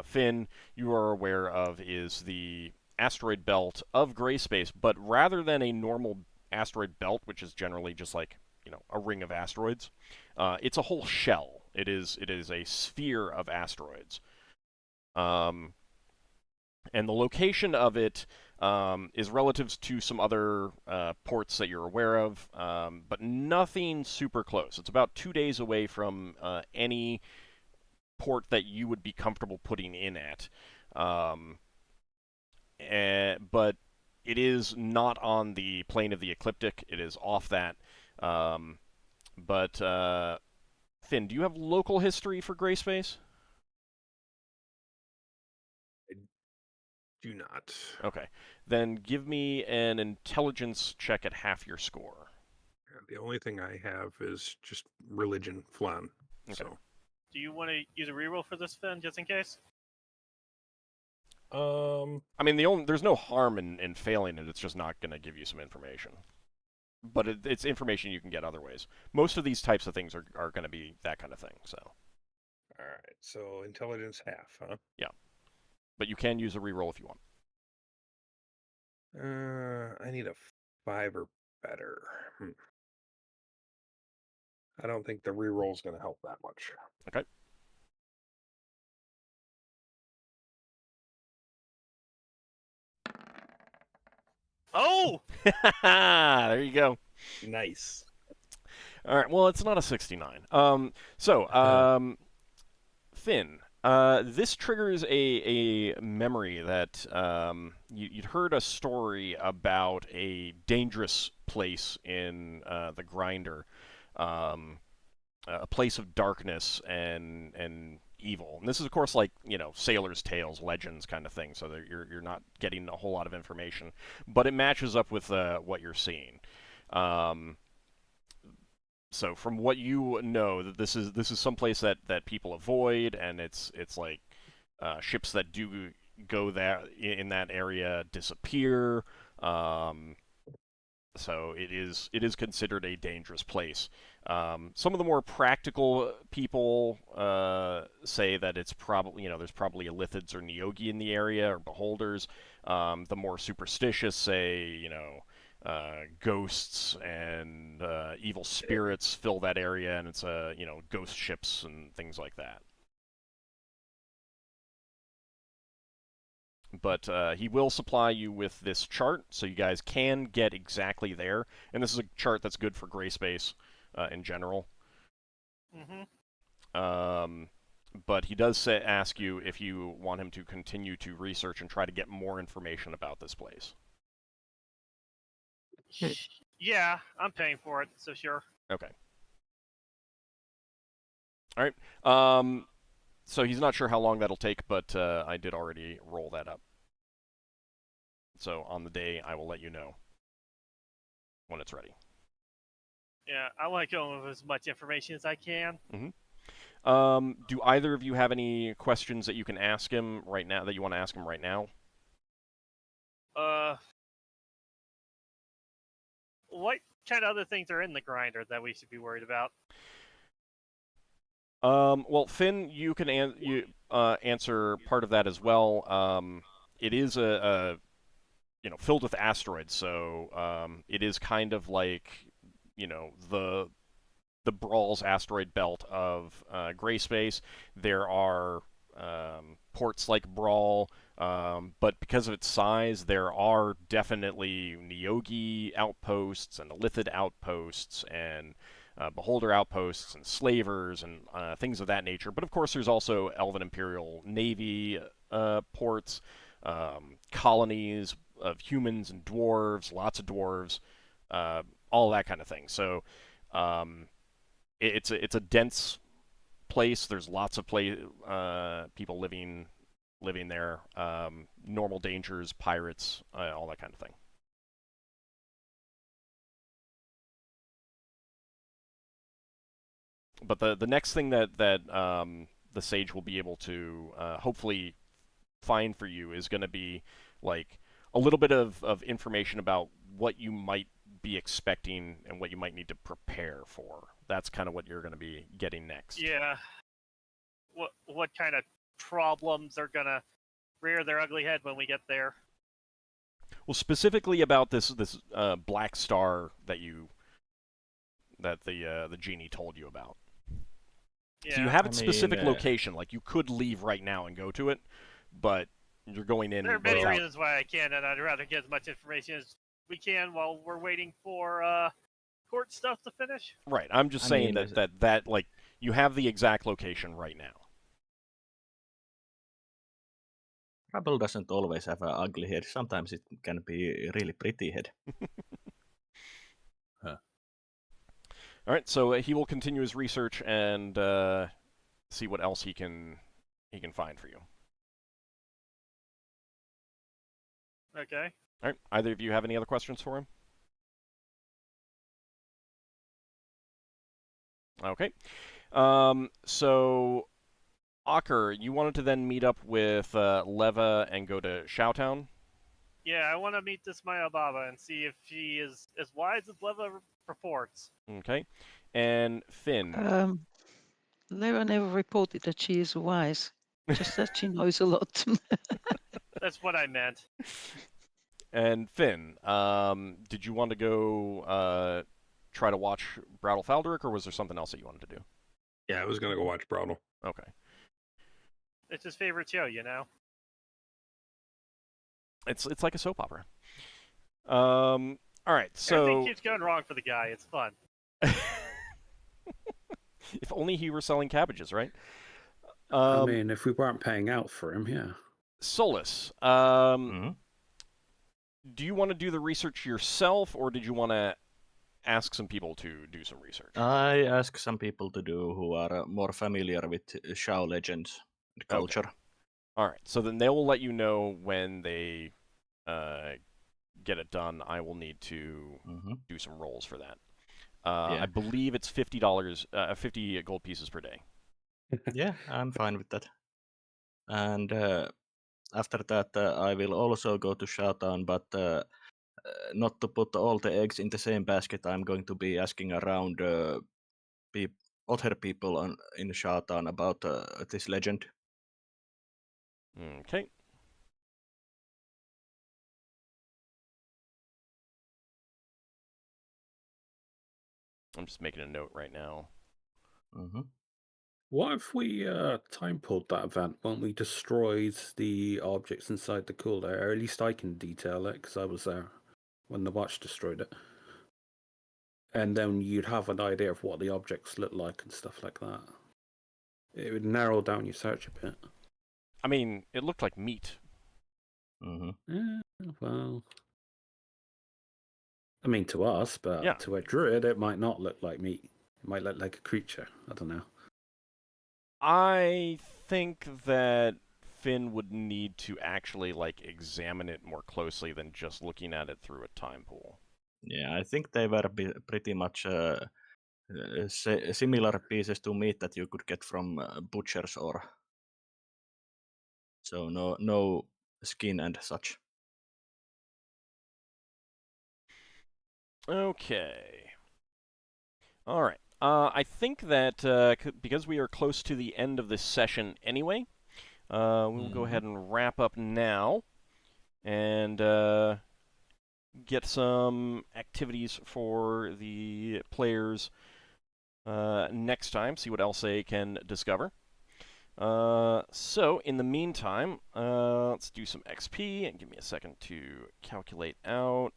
Finn, you are aware of, is the asteroid belt of gray space, but rather than a normal asteroid belt, which is generally just like a ring of asteroids, it's a whole shell. It is a sphere of asteroids, and the location of it is relative to some other ports that you're aware of, but nothing super close. It's about 2 days away from any port that you would be comfortable putting in at. But it is not on the plane of the ecliptic. It is off that. But Finn, do you have local history for gray space? Do not. Okay. Then give me an intelligence check at half your score. The only thing I have is just religion flan. Okay. So Do you want to use a reroll for this, Finn, just in case? I mean, there's no harm in failing it. It's just not going to give you some information. But it's information you can get other ways. Most of these types of things are going to be that kind of thing. So. All right. So intelligence half, huh? Yeah. But you can use a reroll if you want. I need a 5 or better. I don't think the reroll's going to help that much. Okay. Oh! There you go. Nice. All right. Well, it's not a 69. Finn, this triggers a memory that you'd heard a story about a dangerous place in the Grinder, a place of darkness and evil. And this is, of course, like, sailors' tales, legends kind of thing, so that you're not getting a whole lot of information. But it matches up with what you're seeing. So from what you know, that this is someplace that people avoid, and it's like ships that do go there in that area disappear. So it is considered a dangerous place. Some of the more practical people say that it's probably, there's probably Illithids or Neogi in the area, or beholders. The more superstitious say, ghosts and evil spirits fill that area, and it's ghost ships and things like that. But he will supply you with this chart, so you guys can get exactly there. And this is a chart that's good for gray space in general. But he does ask you if you want him to continue to research and try to get more information about this place. Yeah, I'm paying for it, so sure. Okay. All right. So he's not sure how long that'll take, but I did already roll that up. So on the day, I will let you know when it's ready. Yeah, I want to go with as much information as I can. Do either of you have any questions that you can ask him right now, that you want to ask him right now? What kind of other things are in the grinder that we should be worried about? Well, Finn, you can answer part of that as well. It is filled with asteroids, so it is kind of like, the Bral's asteroid belt of gray space. There are ports like Bral, but because of its size, there are definitely Neogi outposts and Illithid outposts and beholder outposts and slavers and things of that nature. But of course, there's also Elven Imperial Navy ports, colonies of humans and dwarves, lots of dwarves, all that kind of thing. So it's a dense place. There's lots of people living there. Normal dangers, pirates, all that kind of thing. But the next thing that the sage will be able to hopefully find for you is going to be like a little bit of information about what you might be expecting and what you might need to prepare for. That's kind of what you're going to be getting next. Yeah. What kind of problems are going to rear their ugly head when we get there? Well, specifically about this black star that the genie told you about. Yeah. So you have its specific location. Like, you could leave right now and go to it, but you're going in. There are many reasons why I can't, and I'd rather get as much information as we can while we're waiting for court stuff to finish. Right. I'm just saying that like, you have the exact location right now. Trouble doesn't always have an ugly head. Sometimes it can be a really pretty head. All right, so he will continue his research and see what else he can find for you. Okay. All right. Either of you have any other questions for him? Okay. So Ockar, you wanted to then meet up with Leva and go to Showtown? Yeah, I want to meet this Maya Baba and see if she is as wise as Leva purports. Okay. And Finn. Lara never reported that she is wise, just that she knows a lot. That's what I meant. And Finn, did you want to go try to watch Bral Falderic, or was there something else that you wanted to do? Yeah, I was gonna go watch Bral. Okay. It's his favorite show, you know. It's like a soap opera. All right, so everything keeps going wrong for the guy. It's fun. If only he were selling cabbages, right? I mean, if we weren't paying out for him, yeah. Solas, do you want to do the research yourself, or did you want to ask some people to do some research? I ask some people to do who are more familiar with Shao legends and culture. Okay. All right, so then they will let you know when they get it done. I will need to do some rolls for that. Yeah. I believe it's $50, 50 gold pieces per day. Yeah, I'm fine with that. And after that, I will also go to Showtown, but not to put all the eggs in the same basket. I'm going to be asking around other people in Showtown about this legend. Okay. I'm just making a note right now. What if we time pulled that event when we destroyed the objects inside the cooler? Or at least I can detail it because I was there when the watch destroyed it. And then you'd have an idea of what the objects look like and stuff like that. It would narrow down your search a bit. I mean, it looked like meat. Yeah, well, I mean, to us, but yeah. To a druid, it might not look like meat. It might look like a creature. I don't know. I think that Finn would need to actually examine it more closely than just looking at it through a time pool. Yeah, I think they were pretty much similar pieces to meat that you could get from butchers, or so no skin and such. Okay. All right. I think that because we are close to the end of this session anyway, we'll go ahead and wrap up now and get some activities for the players next time, see what else they can discover. So, in the meantime, let's do some XP, and give me a second to calculate out.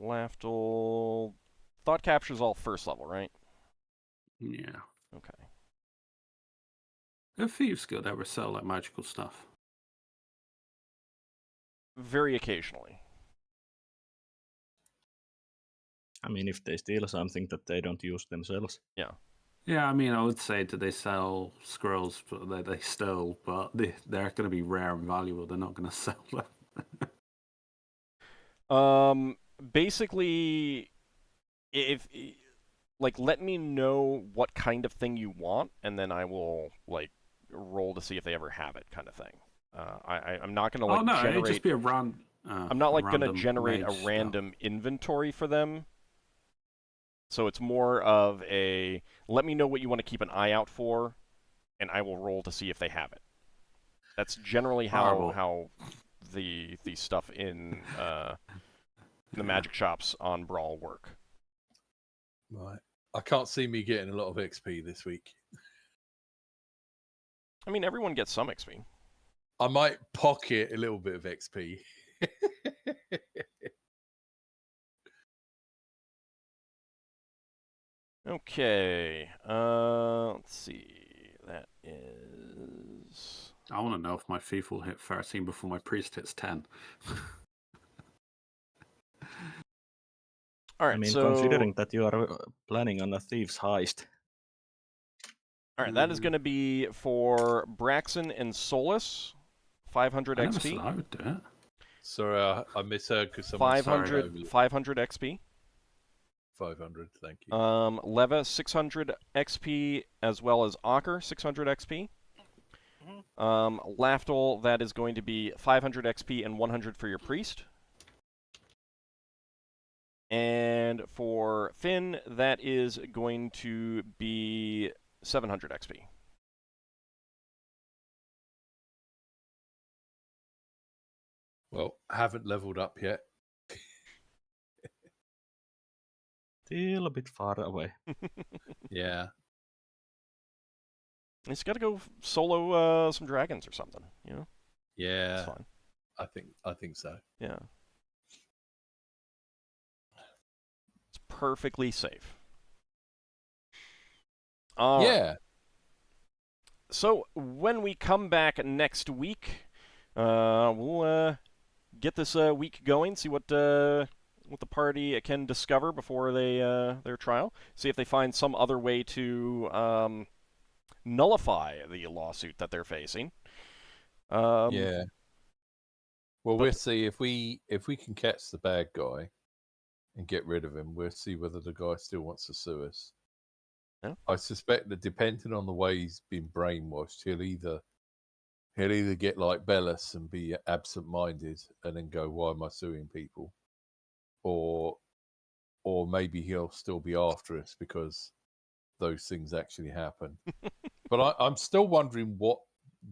Lafdul. Thought capture's all first level, right? Yeah. Okay. If Thieves Guild ever sell like magical stuff? Very occasionally. I mean, if they steal something that they don't use themselves. Yeah. Yeah, I mean, I would say that they sell scrolls, but they still, but they're going to be rare and valuable. They're not going to sell them. Basically, if let me know what kind of thing you want, and then I will roll to see if they ever have it, kind of thing. I'm not going to generate. It'd just be a random. I'm not going to generate a random inventory for them. So it's more of a let me know what you want to keep an eye out for, and I will roll to see if they have it. That's generally how the stuff in the magic shops on Brawl work. Right. I can't see me getting a lot of XP this week. I mean, everyone gets some XP. I might pocket a little bit of XP. Okay. Let's see. That is... I want to know if my thief will hit 13 before my priest hits 10. All right, I mean, considering that you are planning on a thief's heist. All right, that is going to be for Braxon and Solas, 500 I XP. never said I would do it. Sorry, I misheard because someone 500 XP. 500, thank you. Leva 600 XP as well as Ockar 600 XP. Lafdul, that is going to be 500 XP and 100 for your priest. And for Finn, that is going to be 700 XP. Well, haven't leveled up yet. Still a bit far away. Yeah. He's got to go solo some dragons or something, you know? Yeah. It's fine. I think so. Yeah. It's perfectly safe. Yeah. So when we come back next week, we'll get this week going, see what the party can discover before their trial. See if they find some other way to nullify the lawsuit that they're facing. Yeah. Well, we'll see if we can catch the bad guy and get rid of him. We'll see whether the guy still wants to sue us. Yeah. I suspect that depending on the way he's been brainwashed, he'll either get like Bellis and be absent-minded and then go, "Why am I suing people?" Or maybe he'll still be after us because those things actually happen. But I'm still wondering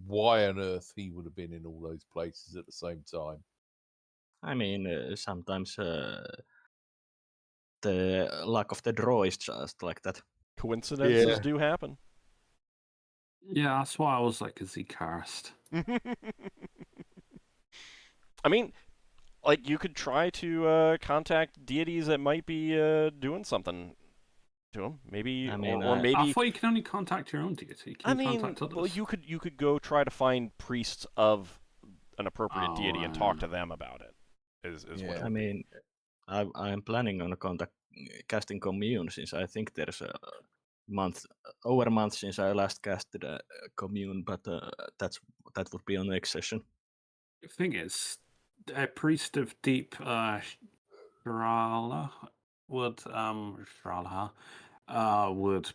why on earth he would have been in all those places at the same time. I mean, sometimes the luck of the draw is just like that. Coincidences do happen. Yeah, that's why I was like, is he cursed? I mean, like, you could try to contact deities that might be doing something to him. Maybe, I mean, or maybe. I thought you can only contact your own deity. Can you contact others? Well, you could go try to find priests of an appropriate deity and talk to them about it. Is what I mean, I'm planning on casting commune since I think there's over a month since I last casted a commune, but that would be on next session. The thing is, a priest of deep Shrala would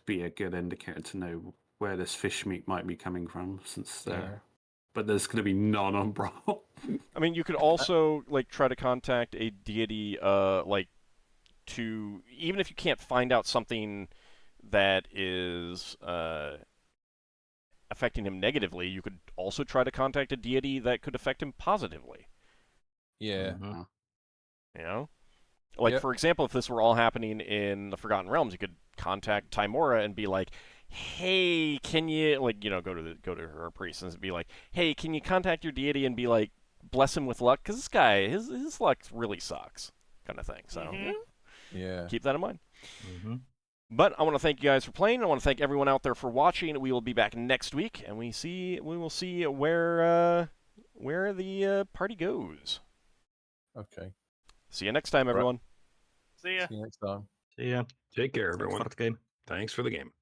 be a good indicator to know where this fish meat might be coming from, since there. But there's going to be none on Bral. I mean, you could also like try to contact a deity, like to even if you can't find out something that is affecting him negatively, you could also try to contact a deity that could affect him positively. Yeah. Mm-hmm. You know? Like, for example, if this were all happening in the Forgotten Realms, you could contact Tymora and be like, hey, can you, like, you know, go to her priest and be like, hey, can you contact your deity and be like, bless him with luck? Because this guy, his luck really sucks, kind of thing. So, yeah. Keep that in mind. Mm-hmm. But I want to thank you guys for playing. I want to thank everyone out there for watching. We will be back next week, and we will see where the party goes. Okay. See you next time, everyone. See ya. See you next time. See ya. Take care, Thanks everyone. for the game. Thanks for the game.